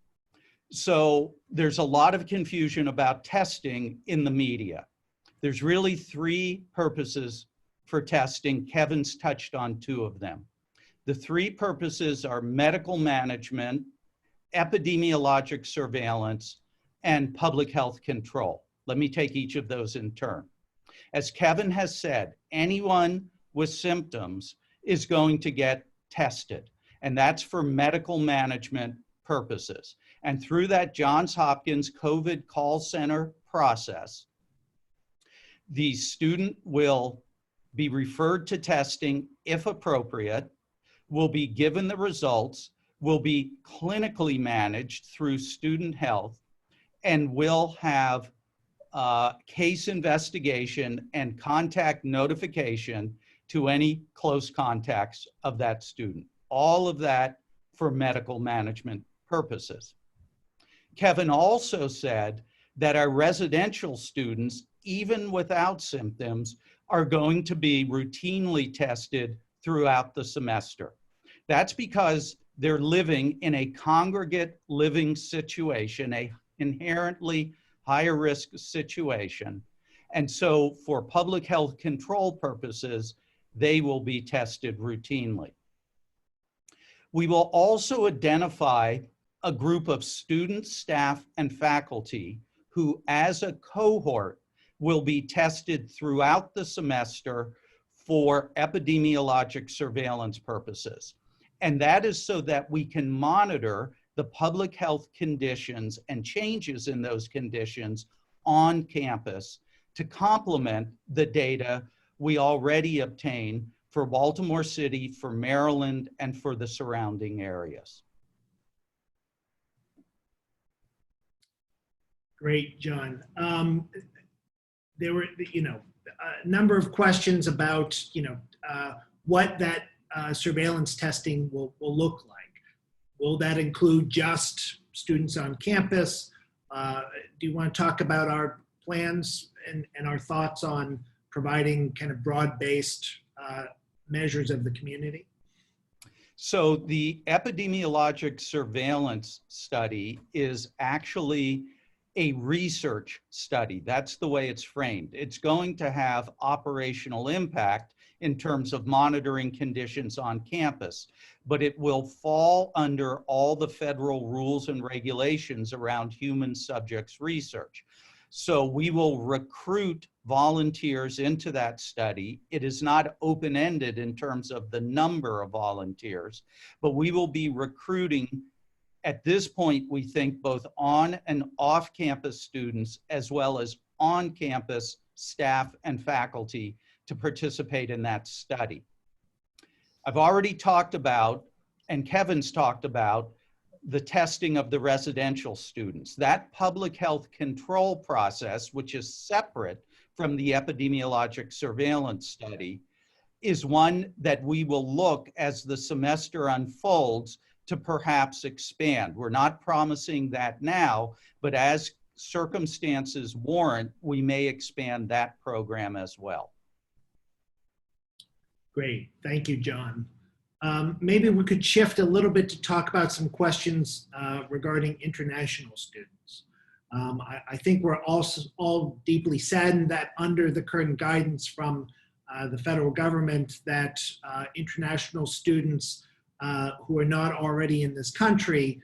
Speaker 5: So there's a lot of confusion about testing in the media. There's really 3 purposes for testing. Kevin's touched on 2 of them. The 3 purposes are medical management, epidemiologic surveillance, and public health control. Let me take each of those in turn. As Kevin has said, anyone with symptoms is going to get tested, and that's for medical management purposes. And through that Johns Hopkins COVID call center process, the student will be referred to testing if appropriate, will be given the results, will be clinically managed through student health, and will have case investigation and contact notification to any close contacts of that student. All of that for medical management purposes. Kevin also said that our residential students, even without symptoms, are going to be routinely tested throughout the semester. That's because they're living in a congregate living situation, a inherently higher risk situation. And so for public health control purposes, they will be tested routinely. We will also identify a group of students, staff, and faculty who, as a cohort, will be tested throughout the semester for epidemiologic surveillance purposes. And that is so that we can monitor the public health conditions and changes in those conditions on campus to complement the data we already obtain for Baltimore City, for Maryland, and for the surrounding areas.
Speaker 1: Great, John. There were, a number of questions about, what that surveillance testing will look like. Will that include just students on campus? Do you want to talk about our plans and our thoughts on providing kind of broad-based measures of the community?
Speaker 5: So the epidemiologic surveillance study is actually a research study. That's the way it's framed. It's going to have operational impact in terms of monitoring conditions on campus, but it will fall under all the federal rules and regulations around human subjects research. So we will recruit volunteers into that study. It is not open-ended in terms of the number of volunteers, but we will be recruiting, at this point, we think, both on and off-campus students, as well as on-campus staff and faculty to participate in that study. I've already talked about, and Kevin's talked about, the testing of the residential students. That public health control process, which is separate from the epidemiologic surveillance study, is one that we will look as the semester unfolds to perhaps expand. We're not promising that now, but as circumstances warrant, we may expand that program as well.
Speaker 1: Great, thank you, John. Maybe we could shift a little bit to talk about some questions regarding international students. I think we're also all deeply saddened that under the current guidance from the federal government that international students who are not already in this country,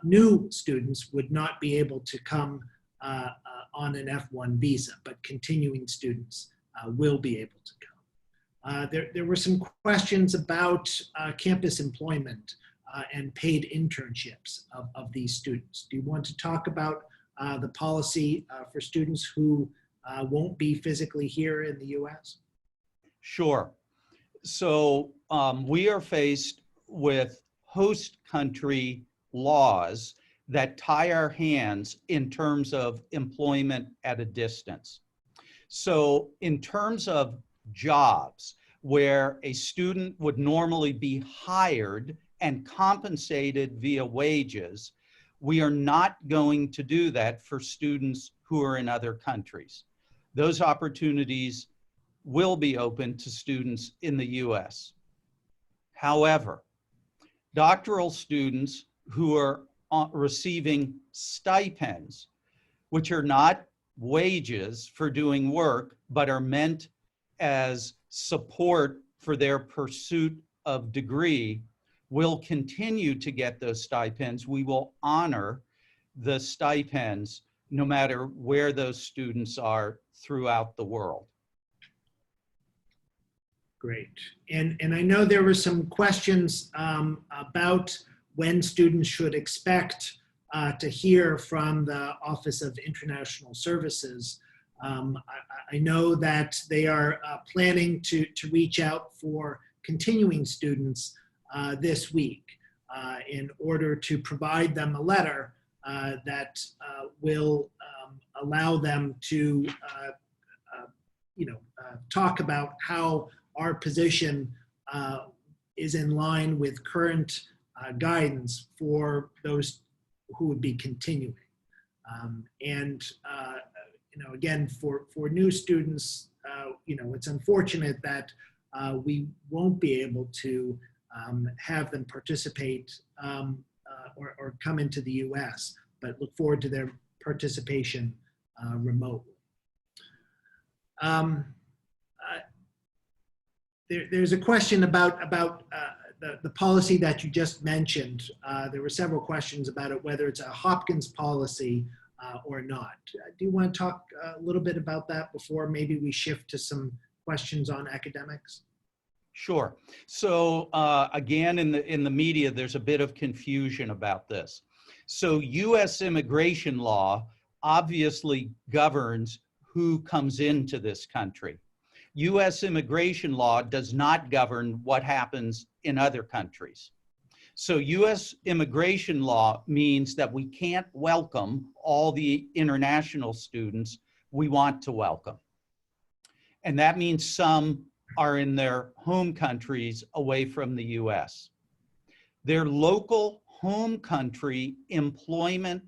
Speaker 1: new students would not be able to come on an F1 visa, but continuing students will be able to come. There were some questions about campus employment and paid internships of these students. Do you want to talk about the policy for students who won't be physically here in the US?
Speaker 5: Sure. So we are faced with host country laws that tie our hands in terms of employment at a distance. So in terms of jobs, where a student would normally be hired and compensated via wages, we are not going to do that for students who are in other countries. Those opportunities will be open to students in the US. However, doctoral students who are receiving stipends, which are not wages for doing work, but are meant as support for their pursuit of degree, will continue to get those stipends. We will honor the stipends no matter where those students are throughout the world.
Speaker 1: Great. And I know there were some questions about when students should expect to hear from the Office of International Services. I know that they are planning to reach out for continuing students this week in order to provide them a letter that will allow them to talk about how our position is in line with current guidance for those who would be continuing. Again, for new students, it's unfortunate that we won't be able to have them participate or come into the US, but look forward to their participation remotely. There's a question about the policy that you just mentioned. There were several questions about it, whether it's a Hopkins policy or not. Do you want to talk a little bit about that before maybe we shift to some questions on academics?
Speaker 5: Sure. So again, in the media, there's a bit of confusion about this. So US immigration law obviously governs who comes into this country. US immigration law does not govern what happens in other countries. So US immigration law means that we can't welcome all the international students we want to welcome. And that means some are in their home countries away from the US. Their local home country employment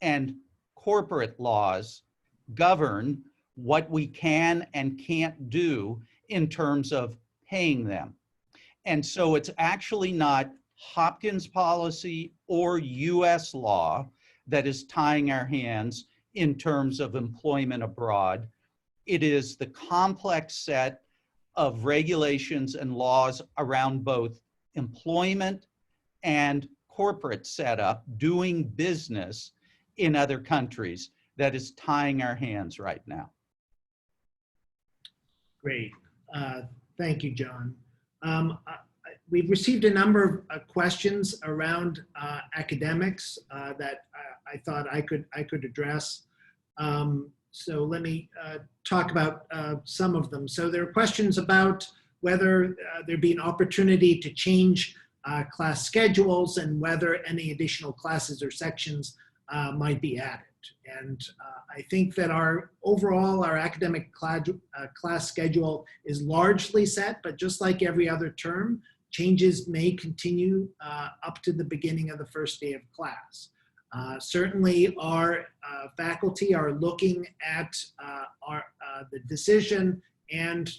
Speaker 5: and corporate laws govern what we can and can't do in terms of paying them. And so it's actually not Hopkins policy or US law that is tying our hands in terms of employment abroad. It is the complex set of regulations and laws around both employment and corporate setup, doing business in other countries, that is tying our hands right now.
Speaker 1: Great. Thank you, John. We've received a number of questions around academics that I thought I could address. So let me talk about some of them. So there are questions about whether there'd be an opportunity to change class schedules and whether any additional classes or sections might be added. And I think that our academic class schedule is largely set, but just like every other term, changes may continue up to the beginning of the first day of class. Certainly our faculty are looking at the decision and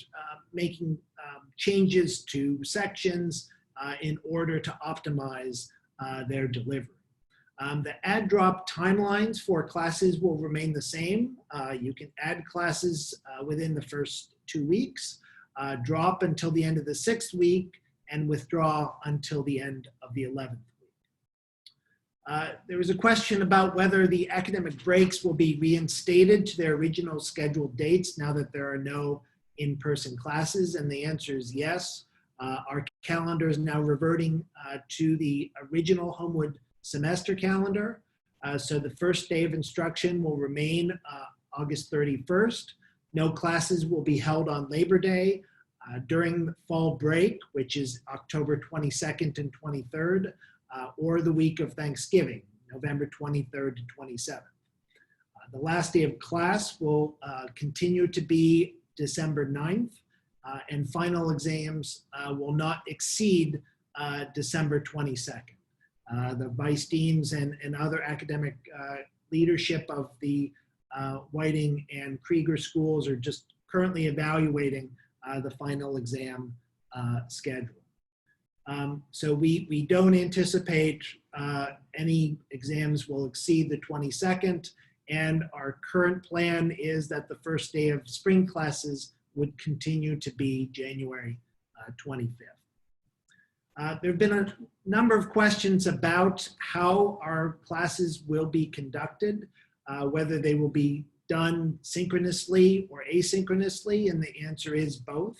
Speaker 1: making changes to sections in order to optimize their delivery. The add drop timelines for classes will remain the same. You can add classes within the first 2 weeks, drop until the end of the 6th week, and withdraw until the end of the 11th week. There was a question about whether the academic breaks will be reinstated to their original scheduled dates now that there are no in-person classes, and the answer is yes. Our calendar is now reverting to the original Homewood semester calendar. So the first day of instruction will remain August 31st. No classes will be held on Labor Day. During the fall break, which is October 22nd and 23rd, or the week of Thanksgiving, November 23rd to 27th. The last day of class will continue to be December 9th, and final exams will not exceed December 22nd. The vice deans and other academic leadership of the Whiting and Krieger schools are just currently evaluating the final exam schedule. So we don't anticipate any exams will exceed the 22nd, and our current plan is that the first day of spring classes would continue to be January 25th. There have been a number of questions about how our classes will be conducted, whether they will be done synchronously or asynchronously, and the answer is both.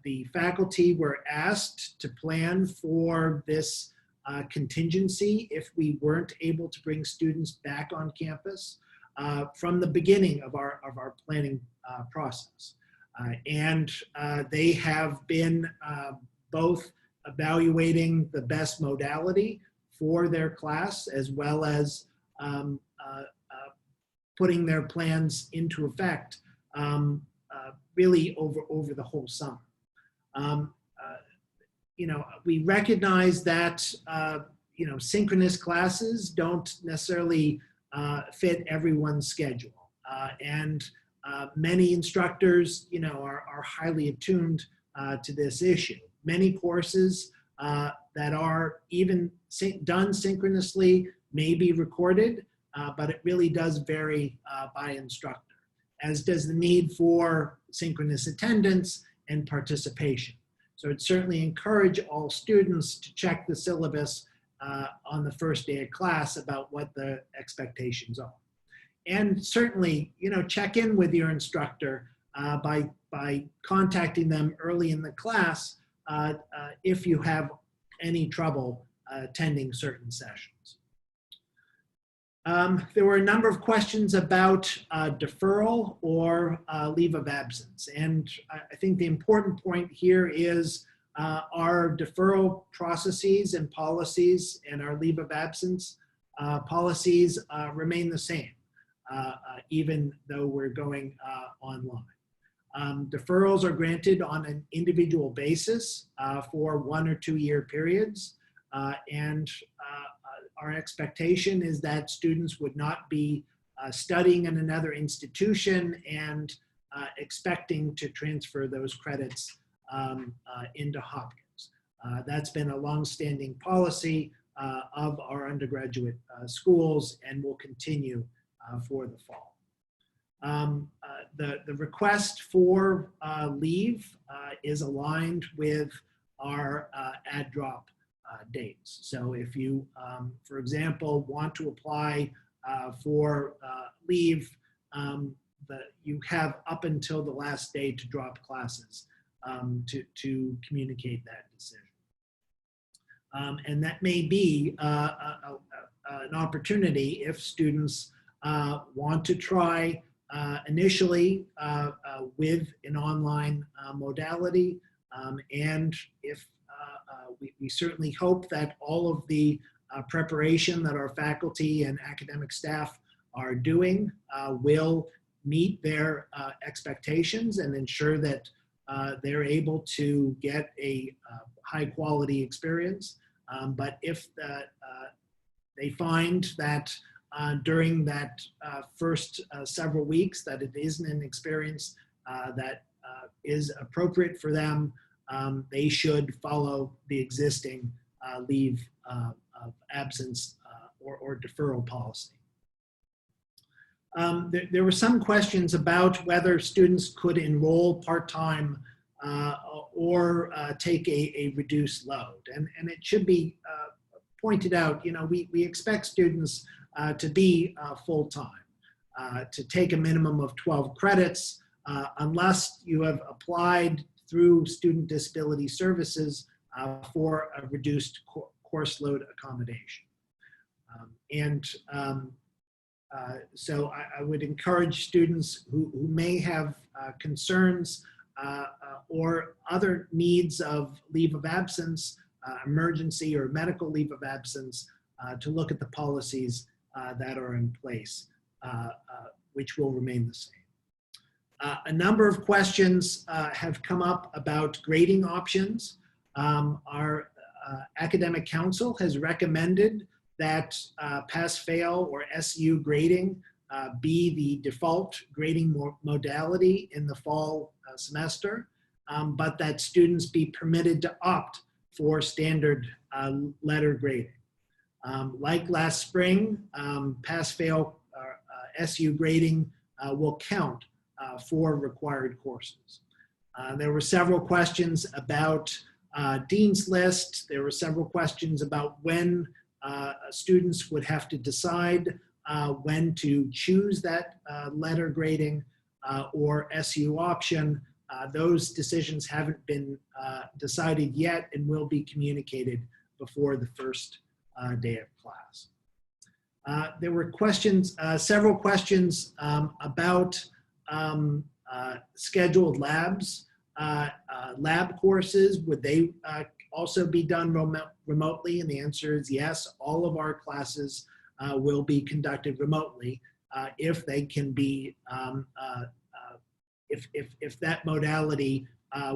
Speaker 1: The faculty were asked to plan for this contingency if we weren't able to bring students back on campus from the beginning of our planning process. And they have been both evaluating the best modality for their class, as well as putting their plans into effect really over the whole summer. You know, we recognize that you know, synchronous classes don't necessarily fit everyone's schedule, and many instructors, you know, are highly attuned to this issue. Many courses that are even done synchronously may be recorded, but it really does vary by instructor, as does the need for synchronous attendance and participation. So I'd certainly encourage all students to check the syllabus on the first day of class about what the expectations are. And certainly, you know, check in with your instructor by contacting them early in the class if you have any trouble attending certain sessions. There were a number of questions about deferral or leave of absence. And I think the important point here is our deferral processes and policies and our leave of absence policies remain the same, even though we're going online. Deferrals are granted on an individual basis for 1 or 2 year periods. And our expectation is that students would not be studying in another institution and expecting to transfer those credits into Hopkins. That's been a longstanding policy of our undergraduate schools and will continue for the fall. The request for leave is aligned with our add drop dates. So if you, for example, want to apply for leave, you have up until the last day to drop classes to communicate that decision. And that may be an opportunity if students want to try initially with an online modality, and if we certainly hope that all of the preparation that our faculty and academic staff are doing will meet their expectations and ensure that they're able to get a high quality experience. But if they find that during that first several weeks that it isn't an experience that is appropriate for them, they should follow the existing leave of absence or deferral policy. There were some questions about whether students could enroll part-time or take a reduced load. And it should be pointed out, we expect students to be full-time, to take a minimum of 12 credits, unless you have applied through Student Disability Services for a reduced course load accommodation. So I would encourage students who may have concerns or other needs of leave of absence, emergency or medical leave of absence, to look at the policies that are in place, which will remain the same. A number of questions have come up about grading options. Our academic council has recommended that pass-fail or SU grading be the default grading modality in the fall semester, but that students be permitted to opt for standard letter grading. Like last spring, pass-fail SU grading will count for required courses. There were several questions about Dean's List. There were several questions about when students would have to decide when to choose that letter grading or SU option. Those decisions haven't been decided yet and will be communicated before the first day of class. There were questions, several questions about scheduled labs, lab courses. Would they also be done remotely? And the answer is yes. All of our classes will be conducted remotely if they can be, if that modality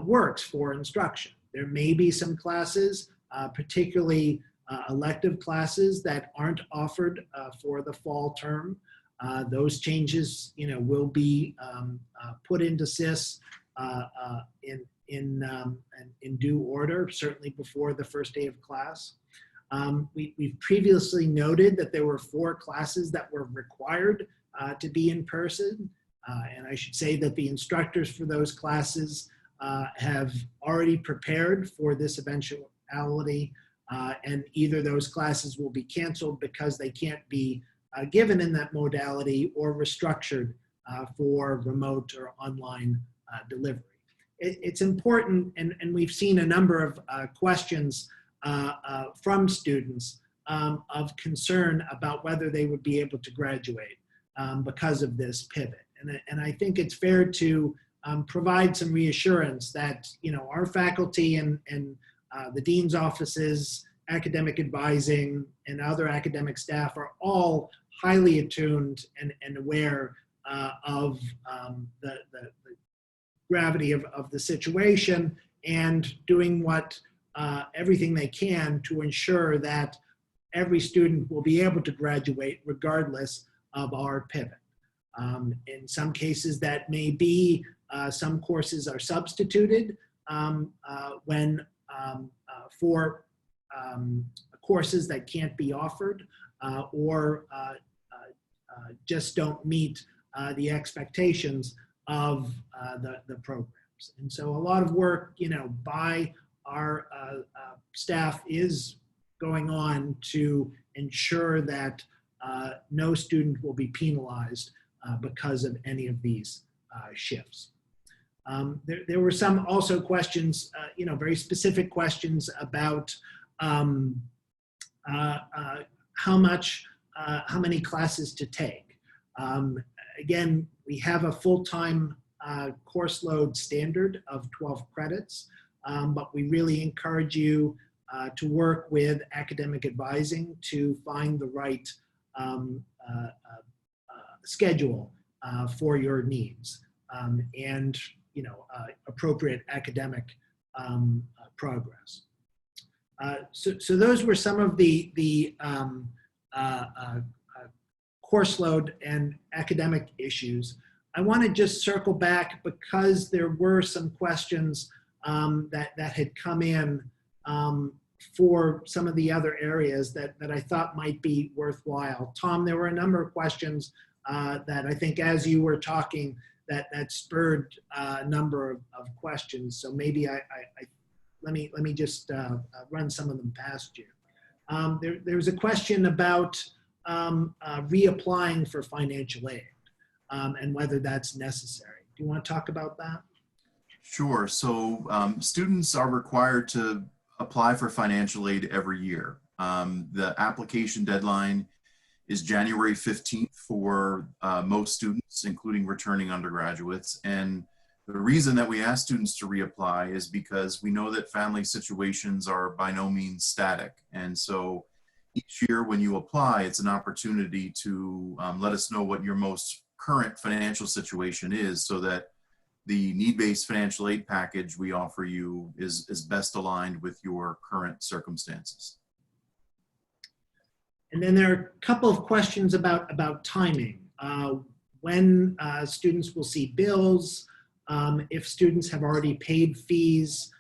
Speaker 1: works for instruction. There may be some classes, particularly elective classes, that aren't offered for the fall term. Those changes, will be put into SIS in due order, certainly before the first day of class. We've previously noted that there were 4 classes that were required to be in person. And I should say that the instructors for those classes have already prepared for this eventuality, and either those classes will be canceled because they can't be given in that modality, or restructured for remote or online delivery. It's important, and we've seen a number of questions from students of concern about whether they would be able to graduate because of this pivot. And I think it's fair to provide some reassurance that our faculty and the dean's offices, academic advising, and other academic staff are all highly attuned and aware of the gravity of the situation, and doing everything they can to ensure that every student will be able to graduate regardless of our pivot. In some cases that may be, some courses are substituted when for courses that can't be offered or just don't meet the expectations of the programs. And so a lot of work, by our staff is going on to ensure that no student will be penalized because of any of these shifts. There were some also questions, very specific questions about how many classes to take. Again, we have a full-time course load standard of 12 credits, but we really encourage you to work with academic advising to find the right schedule for your needs. And appropriate academic progress. So those were some of the course load and academic issues. I want to just circle back because there were some questions that had come in for some of the other areas that I thought might be worthwhile. Tom, there were a number of questions that I think as you were talking that spurred a number of questions. So maybe let me just run some of them past you. There's a question about reapplying for financial aid and whether that's necessary. Do you want to talk about that?
Speaker 2: Sure. So students are required to apply for financial aid every year. The application deadline is January 15th for most students, including returning undergraduates. And the reason that we ask students to reapply is because we know that family situations are by no means static. And so each year when you apply, it's an opportunity to let us know what your most current financial situation is so that the need-based financial aid package we offer you is best aligned with your current circumstances.
Speaker 1: And then there are a couple of questions about timing. When students will see bills, if students have already paid fees,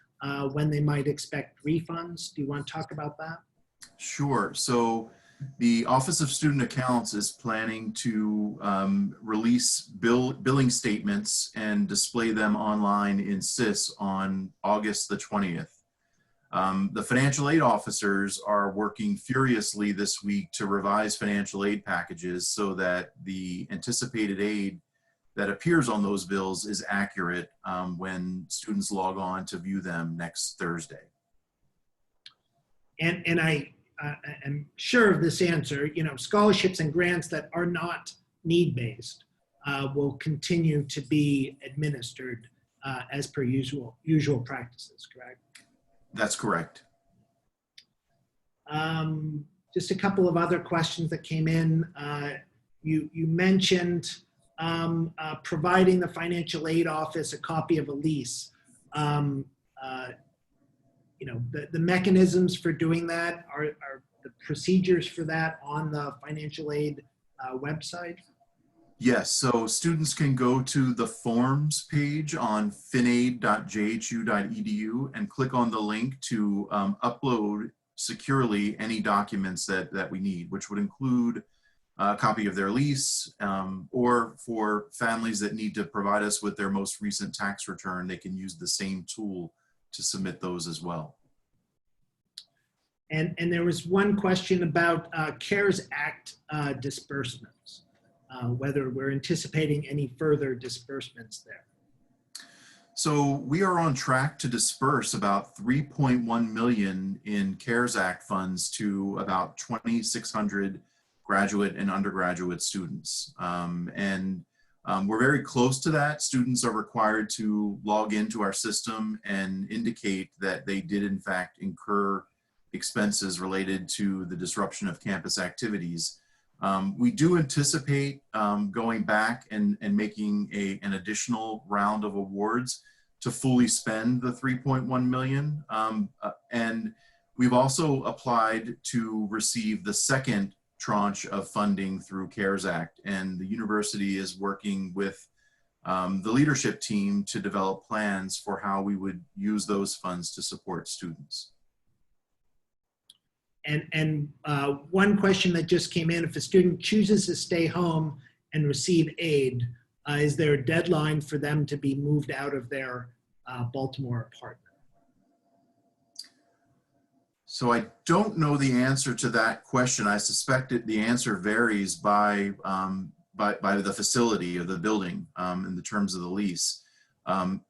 Speaker 1: when they might expect refunds. Do you want to talk about that?
Speaker 2: Sure. So the Office of Student Accounts is planning to release billing statements and display them online in SIS on August the 20th. The financial aid officers are working furiously this week to revise financial aid packages so that the anticipated aid that appears on those bills is accurate when students log on to view them next Thursday.
Speaker 1: And I am sure of this answer. Scholarships and grants that are not need-based will continue to be administered as per usual practices, correct?
Speaker 2: That's correct.
Speaker 1: Just a couple of other questions that came in. You mentioned providing the financial aid office a copy of a lease. The mechanisms for doing that are the procedures for that on the financial aid website?
Speaker 2: Yes, so students can go to the forms page on finaid.jhu.edu and click on the link to upload securely any documents that we need, which would include a copy of their lease, or for families that need to provide us with their most recent tax return, they can use the same tool to submit those as well.
Speaker 1: And there was one question about CARES Act disbursements, whether we're anticipating any further disbursements there.
Speaker 2: So we are on track to disperse about $3.1 million in CARES Act funds to about 2,600 graduate and undergraduate students. We're very close to that. Students are required to log into our system and indicate that they did in fact incur expenses related to the disruption of campus activities. We do anticipate going back and making an additional round of awards to fully spend the $3.1 million. And we've also applied to receive the second tranche of funding through CARES Act, and the university is working with the leadership team to develop plans for how we would use those funds to support students.
Speaker 1: And one question that just came in, if a student chooses to stay home and receive aid, is there a deadline for them to be moved out of their Baltimore apartment?
Speaker 2: So I don't know the answer to that question. I suspect the answer varies by the facility of the building in the terms of the lease.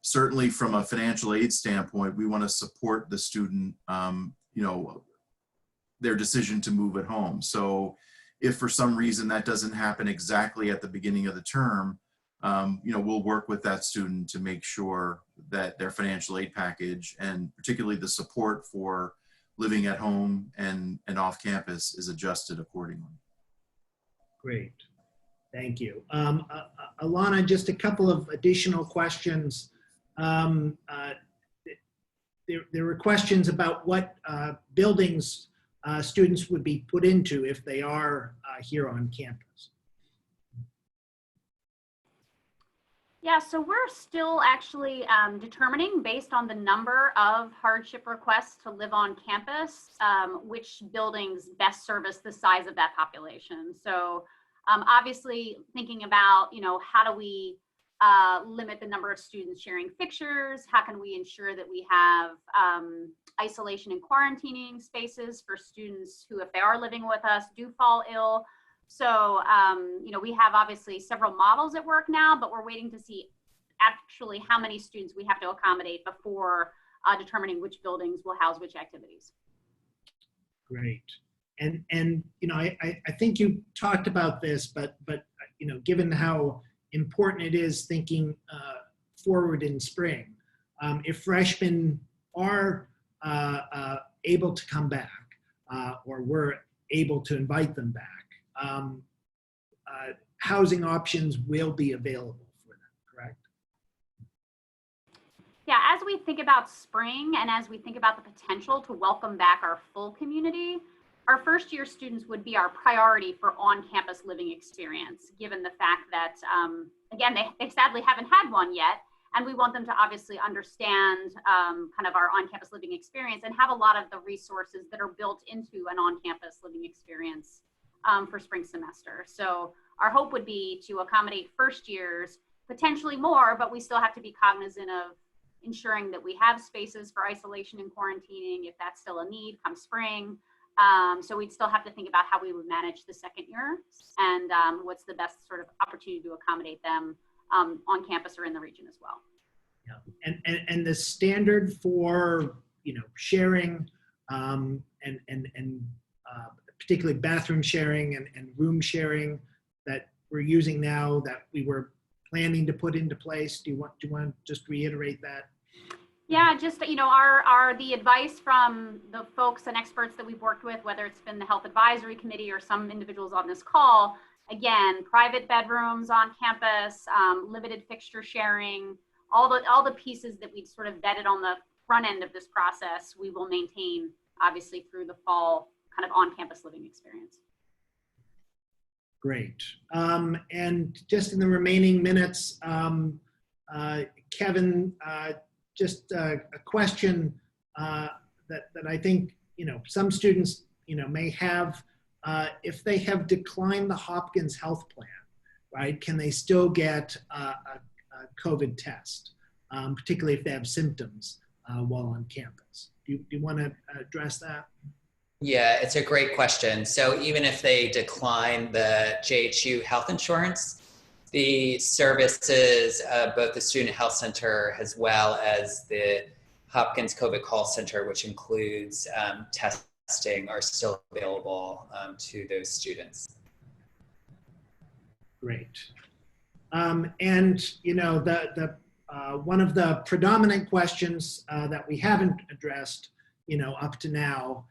Speaker 2: Certainly from a financial aid standpoint, we want to support the student, their decision to move at home. So if for some reason that doesn't happen exactly at the beginning of the term, we'll work with that student to make sure that their financial aid package, and particularly the support for living at home and off campus, is adjusted accordingly.
Speaker 1: Great, thank you. Alanna, just a couple of additional questions there were questions about what buildings students would be put into if they are here on campus.
Speaker 3: Yeah, so we're still actually determining, based on the number of hardship requests to live on campus, which buildings best service the size of that population. So obviously thinking about, how do we limit the number of students sharing fixtures? How can we ensure that we have isolation and quarantining spaces for students who, if they are living with us, do fall ill? So, we have obviously several models at work now, but we're waiting to see actually how many students we have to accommodate before determining which buildings will house which activities.
Speaker 1: Great. And I think you talked about this, but given how important it is thinking forward in spring, if freshmen are able to come back, or we're able to invite them back, housing options will be available for them, correct?
Speaker 3: Yeah, as we think about spring and as we think about the potential to welcome back our full community, our first year students would be our priority for on-campus living experience, given the fact that, again, they sadly haven't had one yet, and we want them to obviously understand kind of our on-campus living experience and have a lot of the resources that are built into an on-campus living experience for spring semester. So our hope would be to accommodate first years, potentially more, but we still have to be cognizant of ensuring that we have spaces for isolation and quarantining if that's still a need come spring. So we'd still have to think about how we would manage the second year and what's the best sort of opportunity to accommodate them on campus or in the region as well.
Speaker 1: Yeah, and the standard for sharing and particularly bathroom sharing and room sharing that we're using now that we were planning to put into place. Do you want to just reiterate that?
Speaker 3: Yeah, just the advice from the folks and experts that we've worked with, whether it's been the health advisory committee or some individuals on this call, again, private bedrooms on campus, limited fixture sharing, all the pieces that we've sort of vetted on the front end of this process, we will maintain obviously through the fall kind of on-campus living experience.
Speaker 1: Great. And just in the remaining minutes, Kevin, just a question that I think some students may have. If they have declined the Hopkins health plan, right? Can they still get a COVID test, particularly if they have symptoms while on campus? Do you want to address that?
Speaker 4: Yeah, it's a great question. So even if they decline the JHU health insurance, the services of both the Student Health Center as well as the Hopkins COVID call center, which includes testing, are still available to those students.
Speaker 1: Great. And one of the predominant questions that we haven't addressed, up to now,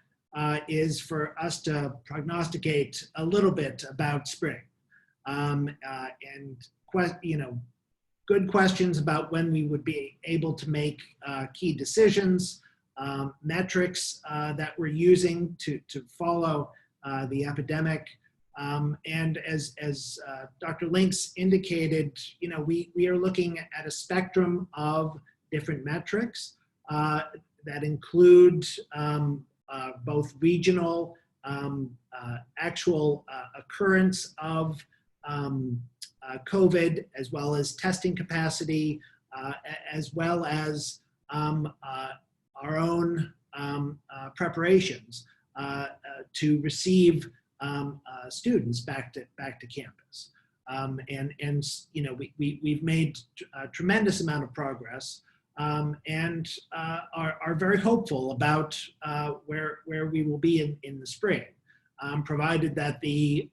Speaker 1: is for us to prognosticate a little bit about spring, and good questions about when we would be able to make key decisions, metrics that we're using to follow the epidemic. And as Dr. Links indicated, we are looking at a spectrum of different metrics that include both regional, actual occurrence of COVID, as well as testing capacity, as well as our own preparations to receive students back to campus. We've made a tremendous amount of progress, and are very hopeful about where we will be in the spring, provided that the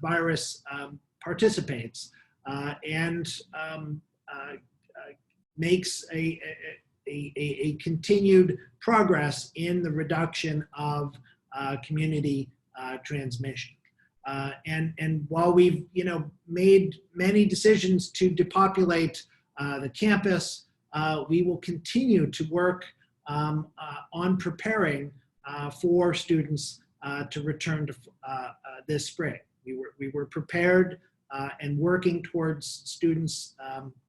Speaker 1: virus participates and makes a continued progress in the reduction of community transmission. And while we've made many decisions to depopulate the campus, we will continue to work on preparing for students to return to this spring. We were prepared and working towards students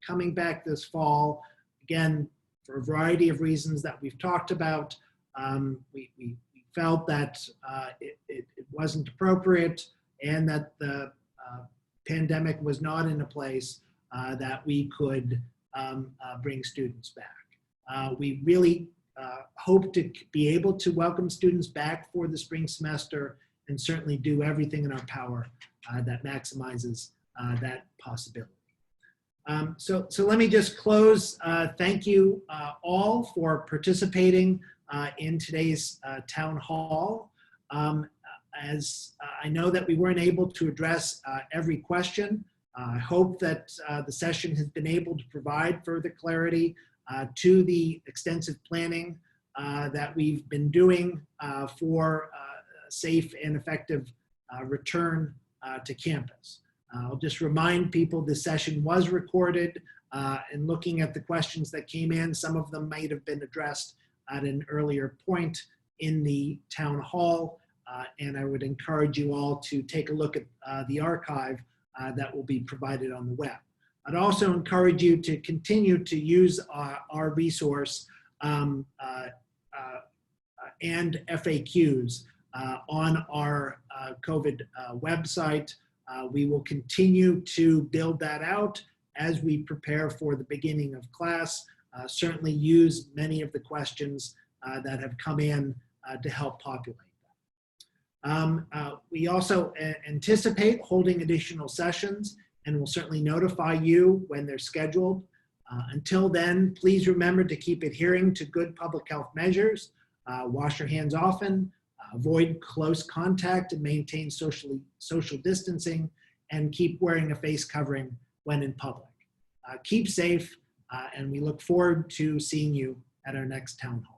Speaker 1: coming back this fall. Again, for a variety of reasons that we've talked about, we felt that it wasn't appropriate and that the pandemic was not in a place that we could bring students back. We really hope to be able to welcome students back for the spring semester and certainly do everything in our power that maximizes that possibility. So let me just close. Thank you all for participating in today's town hall. As I know that we weren't able to address every question, I hope that the session has been able to provide further clarity to the extensive planning that we've been doing for safe and effective return to campus. I'll just remind people this session was recorded, and looking at the questions that came in, some of them might have been addressed at an earlier point in the town hall, and I would encourage you all to take a look at the archive that will be provided on the web. I'd also encourage you to continue to use our resource and FAQs on our COVID website. We will continue to build that out as we prepare for the beginning of class. Certainly use many of the questions that have come in to help populate that. We also anticipate holding additional sessions and will certainly notify you when they're scheduled. Until then, please remember to keep adhering to good public health measures. Wash your hands often, avoid close contact and maintain social distancing, and keep wearing a face covering when in public. Keep safe, and we look forward to seeing you at our next town hall.